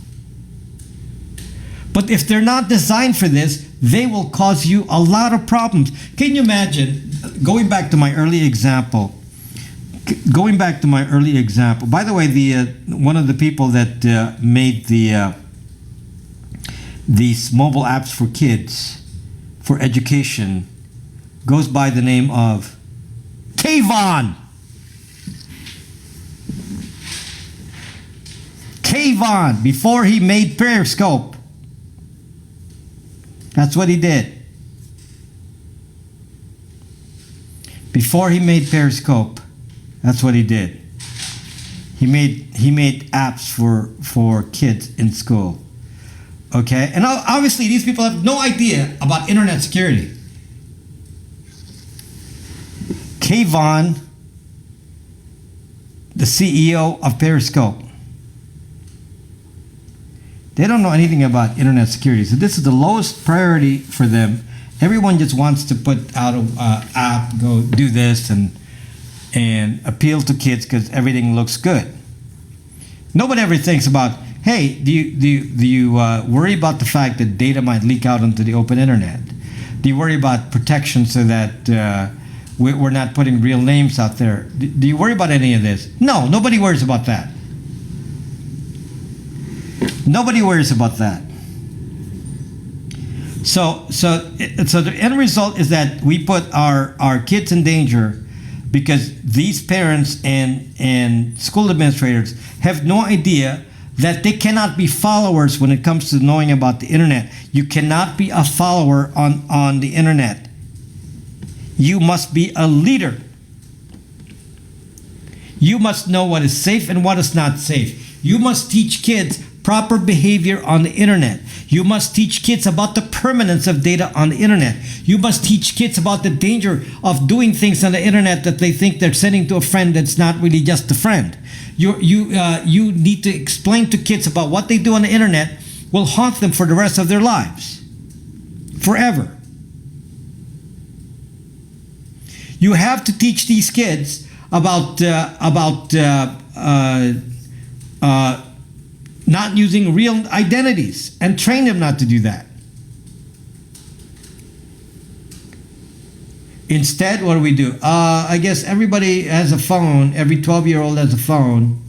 But if they're not designed for this, they will cause you a lot of problems. Can you imagine, going back to my early example, by the way, one of the people that made these mobile apps for kids for education goes by the name of Kayvon. Kayvon, before he made Periscope. That's what he did. Before he made Periscope, that's what he did. He made apps for kids in school. Okay? And obviously these people have no idea about internet security. Kayvon, the CEO of Periscope. They don't know anything about internet security. So this is the lowest priority for them. Everyone just wants to put out an app, go do this and appeal to kids because everything looks good. Nobody ever thinks about, hey, do you worry about the fact that data might leak out onto the open internet? Do you worry about protection so that we're not putting real names out there? Do you worry about any of this? No, nobody worries about that. Nobody worries about that. So the end result is that we put our kids in danger because these parents and school administrators have no idea that they cannot be followers when it comes to knowing about the internet. You cannot be a follower on the internet. You must be a leader. You must know what is safe and what is not safe. You must teach kids proper behavior on the internet. You must teach kids about the permanence of data on the internet. You must teach kids about the danger of doing things on the internet that they think they're sending to a friend that's not really just a friend. You need to explain to kids about what they do on the internet will haunt them for the rest of their lives, forever. You have to teach these kids about not using real identities and train them not to do that. Instead, what do? I guess everybody has a phone. Every 12-year-old has a phone.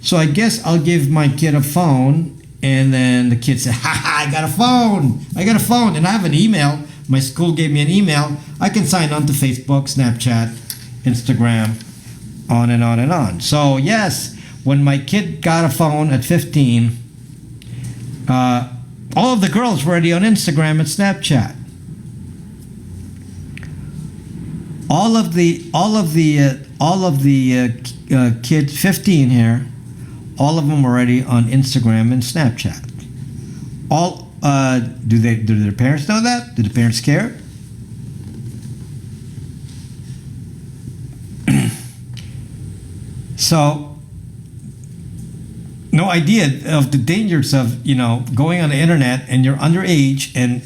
So I guess I'll give my kid a phone, and then the kid said, "Ha ha! I got a phone. I got a phone, and I have an email. My school gave me an email. I can sign on to Facebook, Snapchat, Instagram, on and on and on." So yes, when my kid got a phone at 15, all of the girls were already on Instagram and Snapchat. All of the kids 15 here, all of them already on Instagram and Snapchat. Do their parents know that? Do the parents care? So, no idea of the dangers of going on the internet and you're underage, and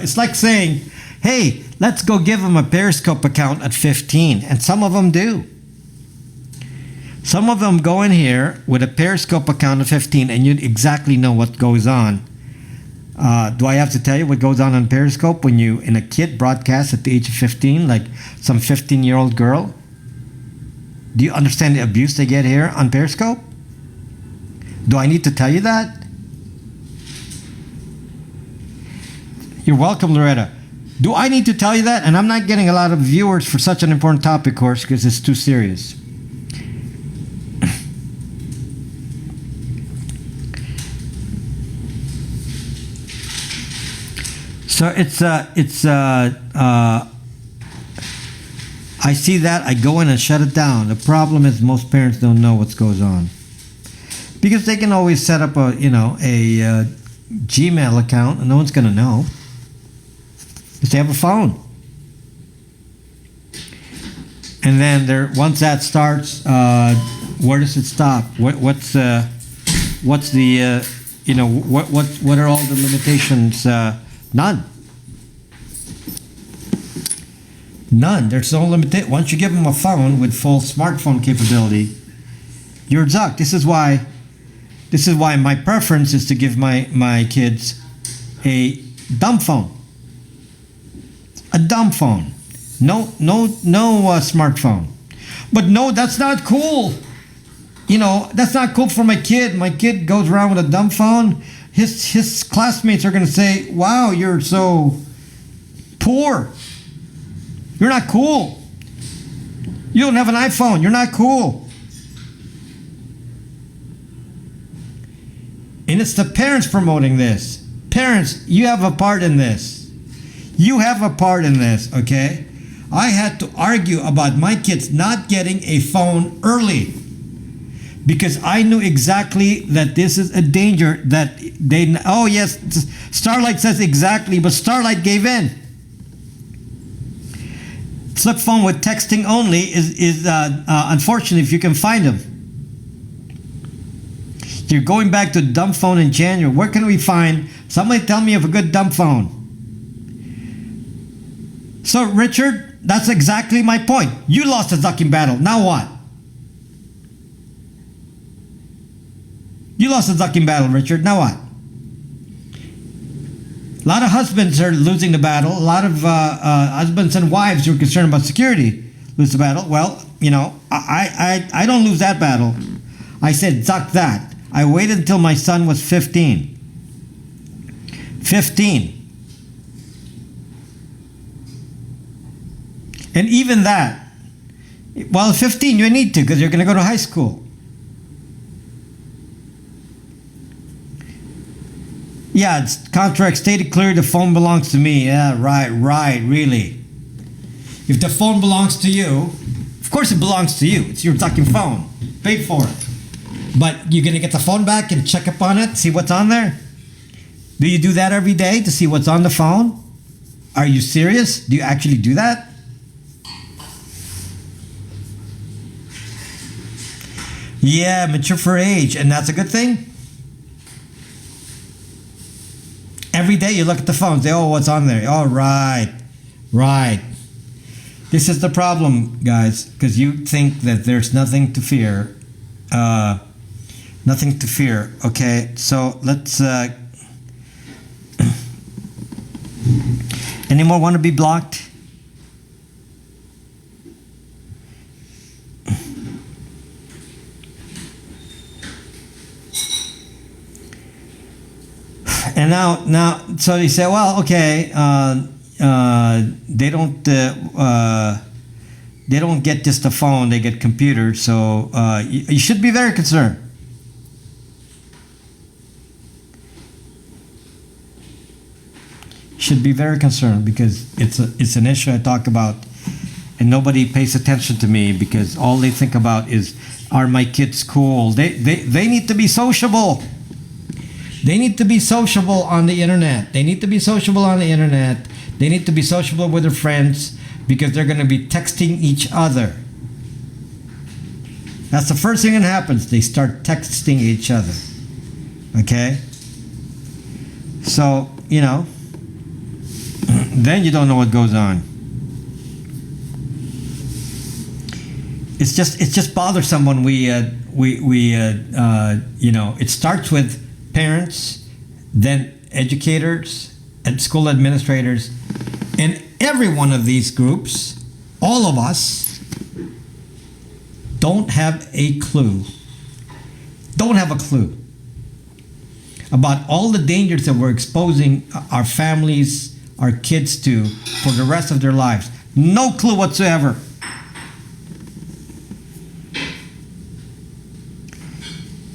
it's like saying, "Hey, let's go give them a Periscope account at 15," and some of them do. Some of them go in here with a Periscope account at 15, and you exactly know what goes on. Do I have to tell you what goes on Periscope when a kid broadcasts at the age of 15, like some 15-year-old girl? Do you understand the abuse they get here on Periscope? Do I need to tell you that? You're welcome, Loretta. Do I need to tell you that? And I'm not getting a lot of viewers for such an important topic, of course, because it's too serious. So I see that, I go in and shut it down. The problem is most parents don't know what goes on, because they can always set up a Gmail account and no one's going to know, because they have a phone. And then once that starts, where does it stop? What are all the limitations? None. There's no limit. Once you give them a phone with full smartphone capability, you're zucked. This is why my preference is to give my kids a dumb phone. A dumb phone. No smartphone. But no, that's not cool. That's not cool for my kid. My kid goes around with a dumb phone. His classmates are going to say, "Wow, you're so poor. You're not cool. You don't have an iPhone. You're not cool." And it's the parents promoting this. Parents, you have a part in this. You have a part in this, okay? I had to argue about my kids not getting a phone early, because I knew exactly that this is a danger that oh yes, Starlight says exactly, but Starlight gave in. Flip phone with texting only is unfortunate if you can find them. You're going back to dumb phone in January. Where can we find? Somebody tell me of a good dumb phone. So Richard, that's exactly my point. You lost the ducking battle. Now what? You lost the ducking battle, Richard. Now what? A lot of husbands are losing the battle. A lot of husbands and wives who are concerned about security lose the battle. Well, I don't lose that battle. I said, "Zuck that." I waited until my son was 15. 15. And even that, well, 15 you need to, because you're going to go to high school. Yeah, it's contract stated clearly the phone belongs to me. Yeah, right, really. If the phone belongs to you, of course it belongs to you. It's your fucking phone. Paid for it. But you're going to get the phone back and check up on it, see what's on there? Do you do that every day to see what's on the phone? Are you serious? Do you actually do that? Yeah, mature for age, and that's a good thing. Every day you look at the phone, say, oh, what's on there? Oh, right. This is the problem, guys, because you think that there's nothing to fear. Nothing to fear, okay? So let's... Any more want to be blocked? And now, so you say, well, okay, they don't get just a phone; they get computers. So you should be very concerned. Should be very concerned because it's an issue I talk about, and nobody pays attention to me because all they think about is, are my kids cool? They need to be sociable. They need to be sociable on the internet. They need to be sociable on the internet. They need to be sociable with their friends because they're going to be texting each other. That's the first thing that happens. They start texting each other. Okay? So, you know, then you don't know what goes on. It's just bothersome when we you know, it starts with parents, then educators, and school administrators, and every one of these groups, all of us, don't have a clue. Don't have a clue about all the dangers that we're exposing our families, our kids to for the rest of their lives. No clue whatsoever.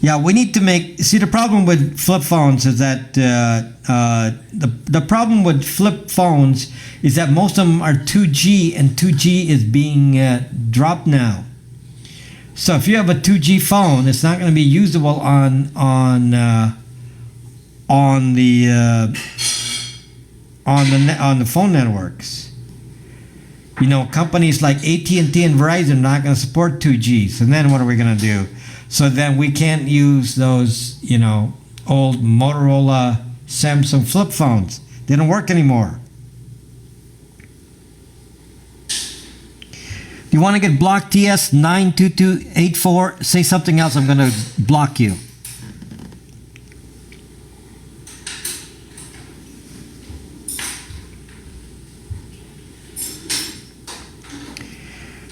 Yeah, we need to see, the problem with flip phones is that the problem with flip phones is that most of them are 2G, and 2G is being dropped now. So if you have a 2G phone, it's not going to be usable on the phone networks. You know, companies like AT&T and Verizon are not going to support 2G. So then what are we going to do? So then we can't use those, you know, old Motorola, Samsung flip phones. They don't work anymore. Do you want to get blocked, TS92284? Say something else, I'm going to block you.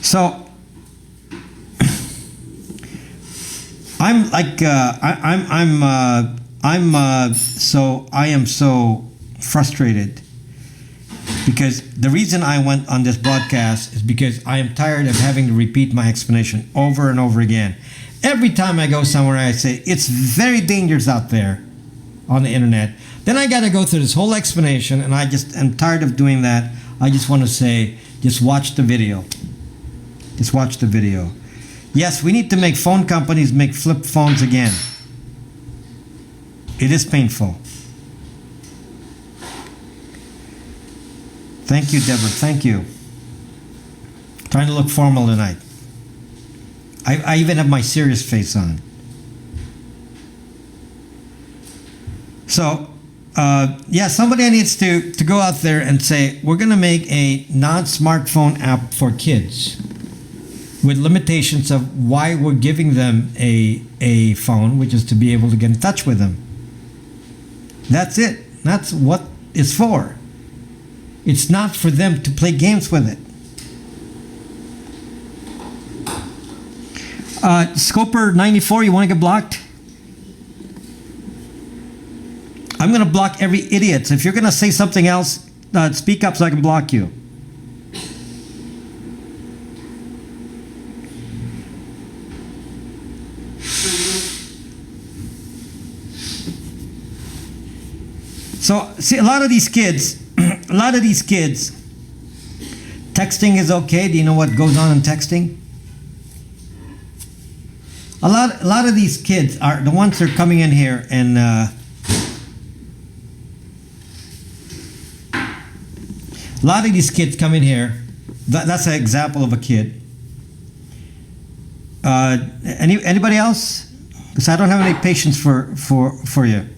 So I'm like I am so frustrated because the reason I went on this broadcast is because I am tired of having to repeat my explanation over and over again. Every time I go somewhere, I say it's very dangerous out there on the internet. Then I got to go through this whole explanation, and I just am tired of doing that. I just want to say, just watch the video. Just watch the video. Yes, we need to make phone companies make flip phones again. It is painful. Thank you, Deborah. Thank you. Trying to look formal tonight. I even have my serious face on. So, yeah, somebody needs to go out there and say, we're going to make a non-smartphone app for kids with limitations of why we're giving them a phone, which is to be able to get in touch with them. That's it. That's what it's for. It's not for them to play games with it. Scoper94, you want to get blocked? I'm going to block every idiot. So if you're going to say something else, speak up so I can block you. So, see, a lot of these kids, texting is okay. Do you know what goes on in texting? A lot of these kids are the ones that are coming in here, and a lot of these kids come in here. That's an example of a kid. Anybody else? Because I don't have any patience for you.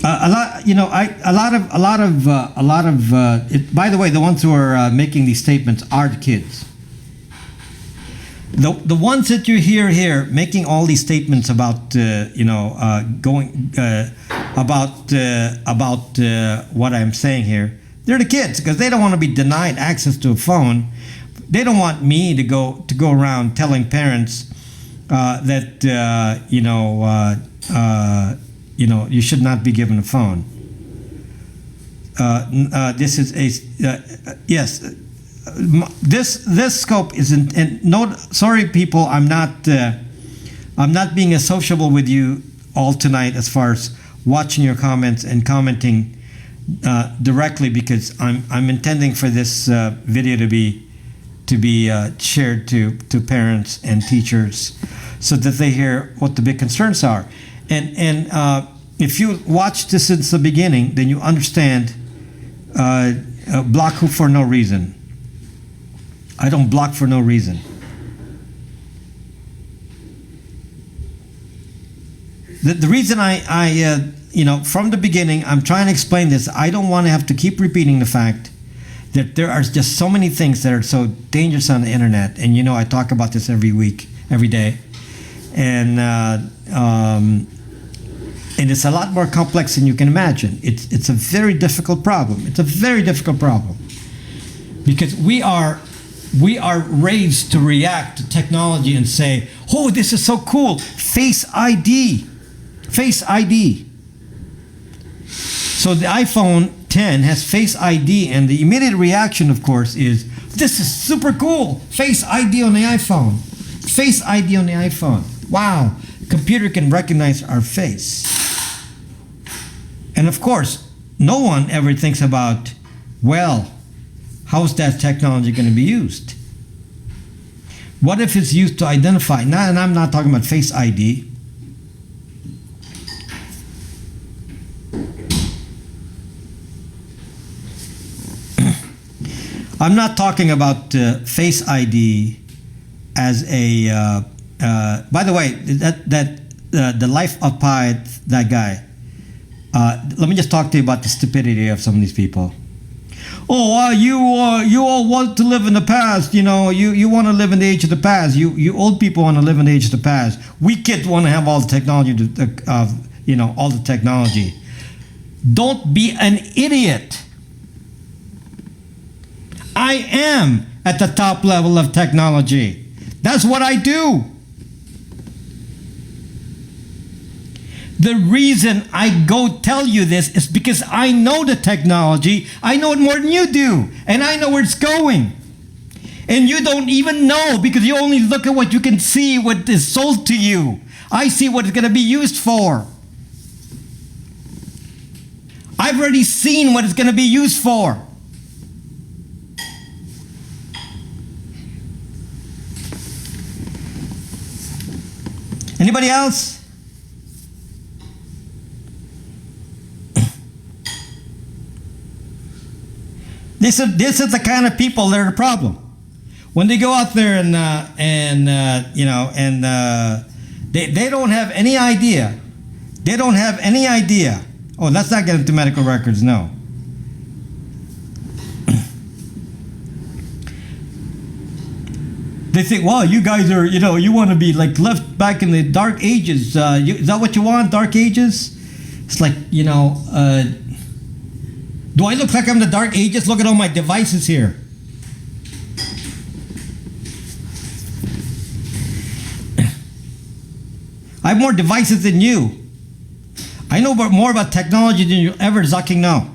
A lot, you know, a lot of. By the way, the ones who are making these statements are the kids. The ones that you hear here making all these statements about, about what I'm saying here, they're the kids, because they don't want to be denied access to a phone. They don't want me to go around telling parents that you should not be given a phone. This is a yes. This scope isn't. And no, sorry, people. I'm not being as sociable with you all tonight as far as watching your comments and commenting directly, because I'm intending for this video to be shared to parents and teachers, so that they hear what the big concerns are. And if you watch this since the beginning, then you understand. Block who for no reason. I don't block for no reason. The reason I from the beginning, I'm trying to explain this. I don't want to have to keep repeating the fact that there are just so many things that are so dangerous on the internet. And I talk about this every week, every day. And it's a lot more complex than you can imagine. It's a very difficult problem. It's a very difficult problem. Because we are raised to react to technology and say, oh, this is so cool. Face ID. Face ID. So the iPhone 10 has Face ID, and the immediate reaction, of course, is, this is super cool. Face ID on the iPhone. Face ID on the iPhone. Wow. Computer can recognize our face. And of course, no one ever thinks about, well, how's that technology going to be used? What if it's used to identify? And I'm not talking about Face ID. I'm not talking about Face ID as a. By the way, the life of Pi, that guy. Let me just talk to you about the stupidity of some of these people. Oh, you all want to live in the past. You want to live in the age of the past. You old people want to live in the age of the past. We kids want to have all the technology. All the technology. Don't be an idiot. I am at the top level of technology. That's what I do. The reason I go tell you this is because I know the technology. I know it more than you do. And I know where it's going. And you don't even know, because you only look at what you can see, what is sold to you. I see what it's going to be used for. I've already seen what it's going to be used for. Anybody else? This is the kind of people that are the problem. When they go out there they don't have any idea. They don't have any idea. Oh, let's not get into medical records. No. They think, well, you guys are, you want to be like left back in the dark ages. Is that what you want, dark ages? It's like, do I look like I'm the dark ages? Look at all my devices here. I have more devices than you. I know more about technology than you ever zucking know.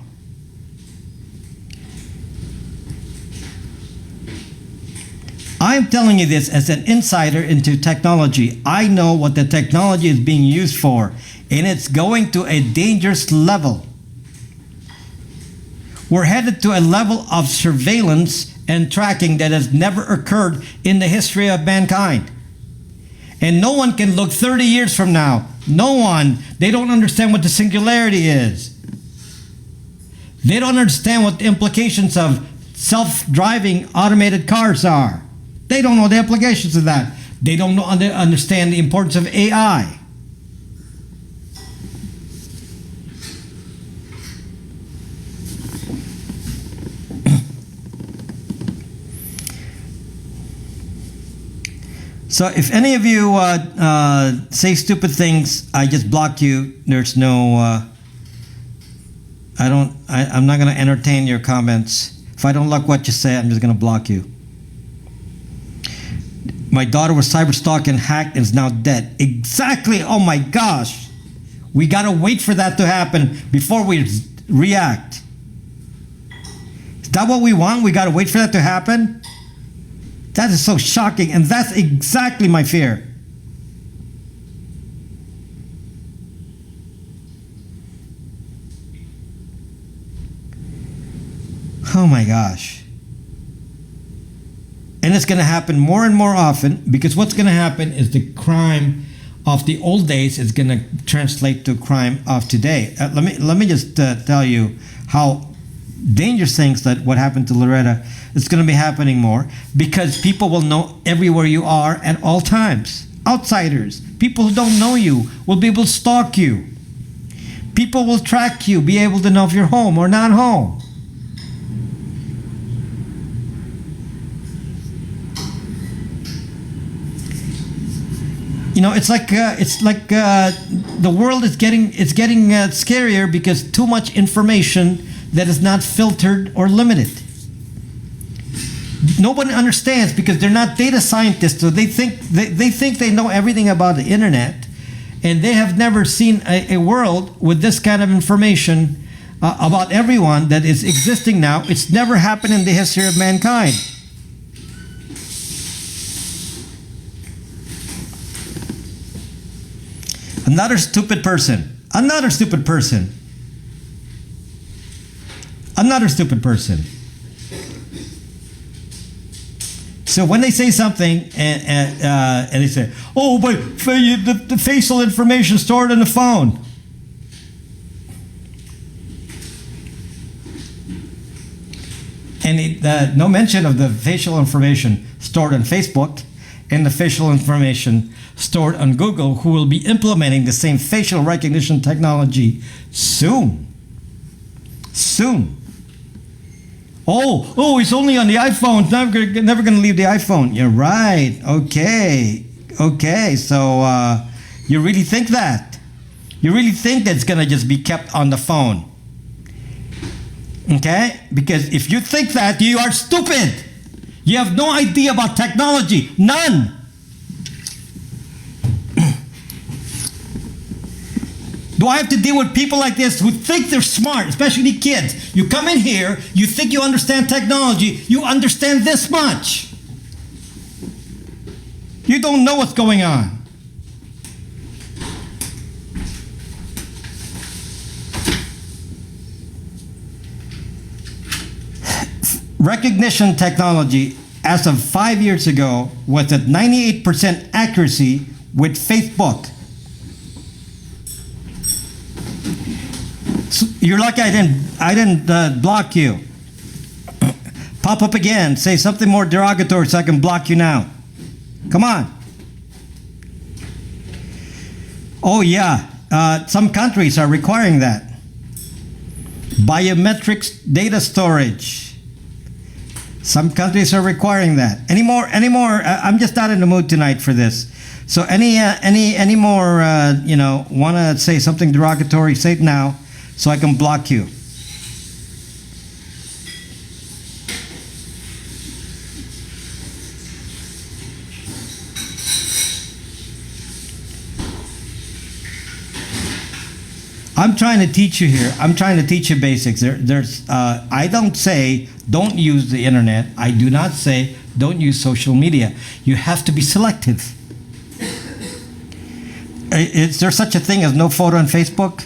I'm telling you this as an insider into technology. I know what the technology is being used for, and it's going to a dangerous level. We're headed to a level of surveillance and tracking that has never occurred in the history of mankind. And no one can look 30 years from now. No one. They don't understand what the singularity is. They don't understand what the implications of self-driving automated cars are. They don't know the implications of that. They don't understand the importance of AI. So if any of you say stupid things, I just block you. There's no, I'm not going to entertain your comments. If I don't like what you say, I'm just going to block you. My daughter was cyberstalked and hacked and is now dead. Exactly. Oh my gosh. We got to wait for that to happen before we react. Is that what we want? We got to wait for that to happen? That is so shocking, and that's exactly my fear. Oh my gosh. And it's going to happen more and more often, because what's going to happen is the crime of the old days is going to translate to crime of today. Let me just tell you how dangerous things that what happened to Loretta is going to be happening more, because people will know everywhere you are at all times. Outsiders, people who don't know you, will be able to stalk you. People will track you, be able to know if you're home or not home. You know, it's like the world is getting scarier because too much information that is not filtered or limited. Nobody understands because they're not data scientists, so they think they know everything about the internet, and they have never seen a world with this kind of information about everyone that is existing now. It's never happened in the history of mankind. Another stupid person. Another stupid person. Another stupid person. So when they say something and they say, "Oh, but the facial information stored in the phone," and no mention of the facial information stored on Facebook and the facial information stored on Google, who will be implementing the same facial recognition technology soon. Soon. Oh, it's only on the iPhone. It's never going to leave the iPhone. You're right. Okay. So you really think that? You really think that it's going to just be kept on the phone? Okay? Because if you think that, you are stupid. You have no idea about technology. None. Do I have to deal with people like this who think they're smart, especially kids? You come in here, you think you understand technology, you understand this much. You don't know what's going on. Recognition technology, as of 5 years ago, was at 98% accuracy with Facebook. So you're lucky I didn't block you. Pop up again. Say something more derogatory so I can block you now. Come on. Oh yeah, some countries are requiring that. Biometrics data storage. Some countries are requiring that. Any more? I'm just not in the mood tonight for this. So any more? Want to say something derogatory? Say it now, so I can block you. I'm trying to teach you here. I'm trying to teach you basics. I don't say don't use the internet. I do not say don't use social media. You have to be selective. Is there such a thing as no photo on Facebook?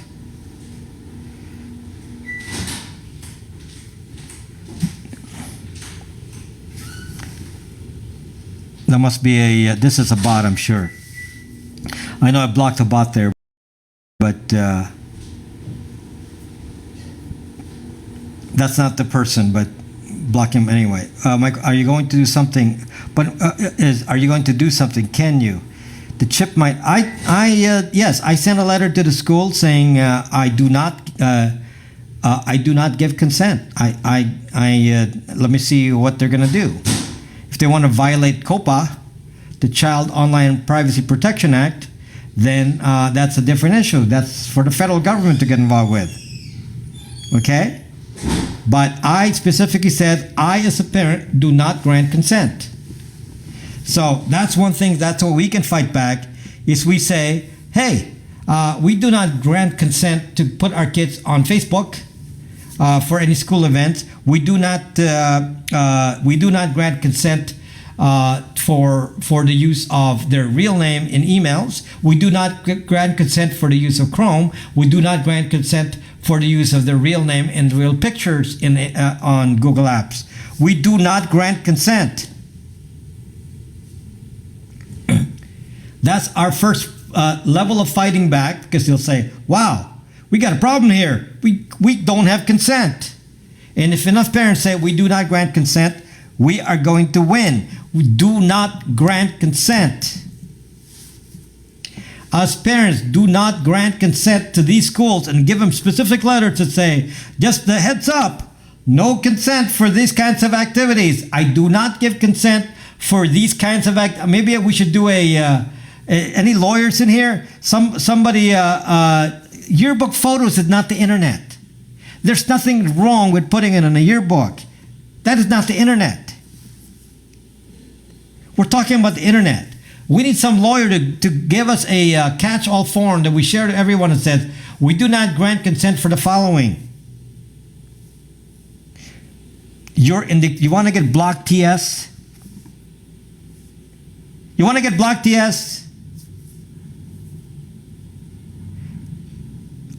There must be a. This is a bot, I'm sure. I know I blocked a bot there, but that's not the person. But block him anyway. Mike, are you going to do something? But are you going to do something? Can you? The chip might. Yes, I sent a letter to the school saying I do not give consent. Let me see what they're going to do. If they want to violate COPA, the Child Online Privacy Protection Act, then that's a different issue. That's for the federal government to get involved with. Okay? But I specifically said, I as a parent do not grant consent. So that's one thing, that's what we can fight back, is we say, hey, we do not grant consent to put our kids on Facebook for any school events. We do not grant consent for the use of their real name in emails. We do not grant consent for the use of Chrome. We do not grant consent for the use of their real name and real pictures on Google Apps. We do not grant consent. That's our first level of fighting back, because they'll say, wow, we got a problem here. We don't have consent. And if enough parents say we do not grant consent, we are going to win. We do not grant consent. Us parents do not grant consent to these schools and give them specific letters to say, just the heads up, no consent for these kinds of activities. I do not give consent for these kinds of maybe we should do any lawyers in here? Somebody, yearbook photos is not the internet. There's nothing wrong with putting it in a yearbook. That is not the internet. We're talking about the internet. We need some lawyer to give us a catch-all form that we share to everyone that says, we do not grant consent for the following. You want to get blocked TS? You want to get blocked TS?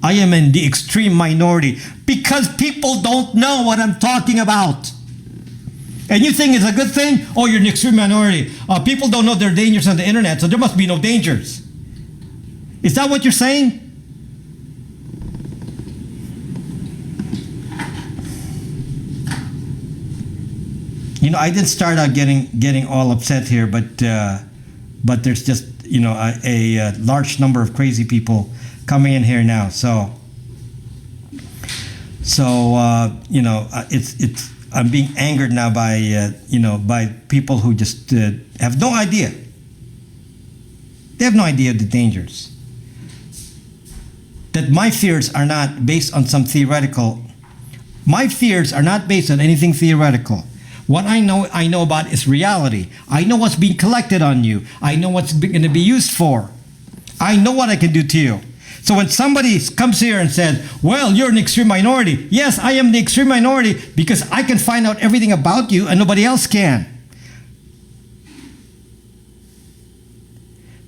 I am in the extreme minority because people don't know what I'm talking about. And you think it's a good thing? Oh, you're in the extreme minority. People don't know there are dangers on the internet, so there must be no dangers. Is that what you're saying? You know, I didn't start out getting all upset here, but there's just, you know, a large number of crazy people coming in here now. So you know, it's I'm being angered now by you know, by people who just have no idea. They have no idea of the dangers. That my fears are not based on some theoretical. My fears are not based on anything theoretical. What I know about is reality. I know what's being collected on you. I know what's going to be used for. I know what I can do to you. So when somebody comes here and says, well, you're an extreme minority. Yes, I am the extreme minority because I can find out everything about you and nobody else can.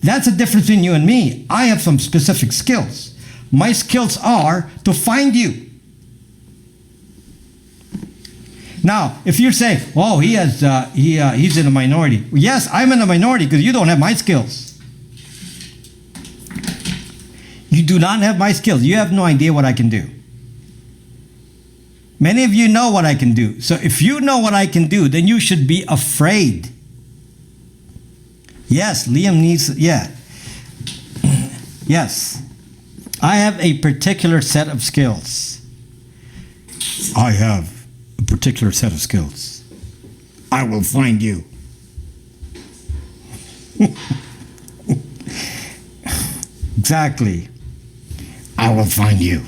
That's the difference between you and me. I have some specific skills. My skills are to find you. Now, if you're saying, oh, he's in a minority. Yes, I'm in a minority because you don't have my skills. You do not have my skills. You have no idea what I can do. Many of you know what I can do. So if you know what I can do, then you should be afraid. Yes, Liam needs, yeah. Yes. I have a particular set of skills. I have a particular set of skills. I will find you. Exactly. I will find you.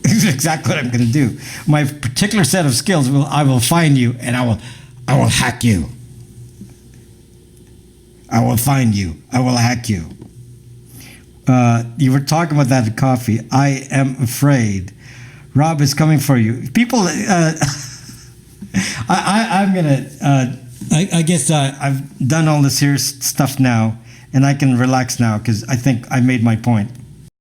This is exactly what I'm going to do. My particular set of skills I will find you and I will hack you. I will find you. I will hack you. You were talking about that in coffee. I am afraid. Rob is coming for you. People, I'm gonna. I guess I've done all the serious stuff now, and I can relax now because I think I made my point.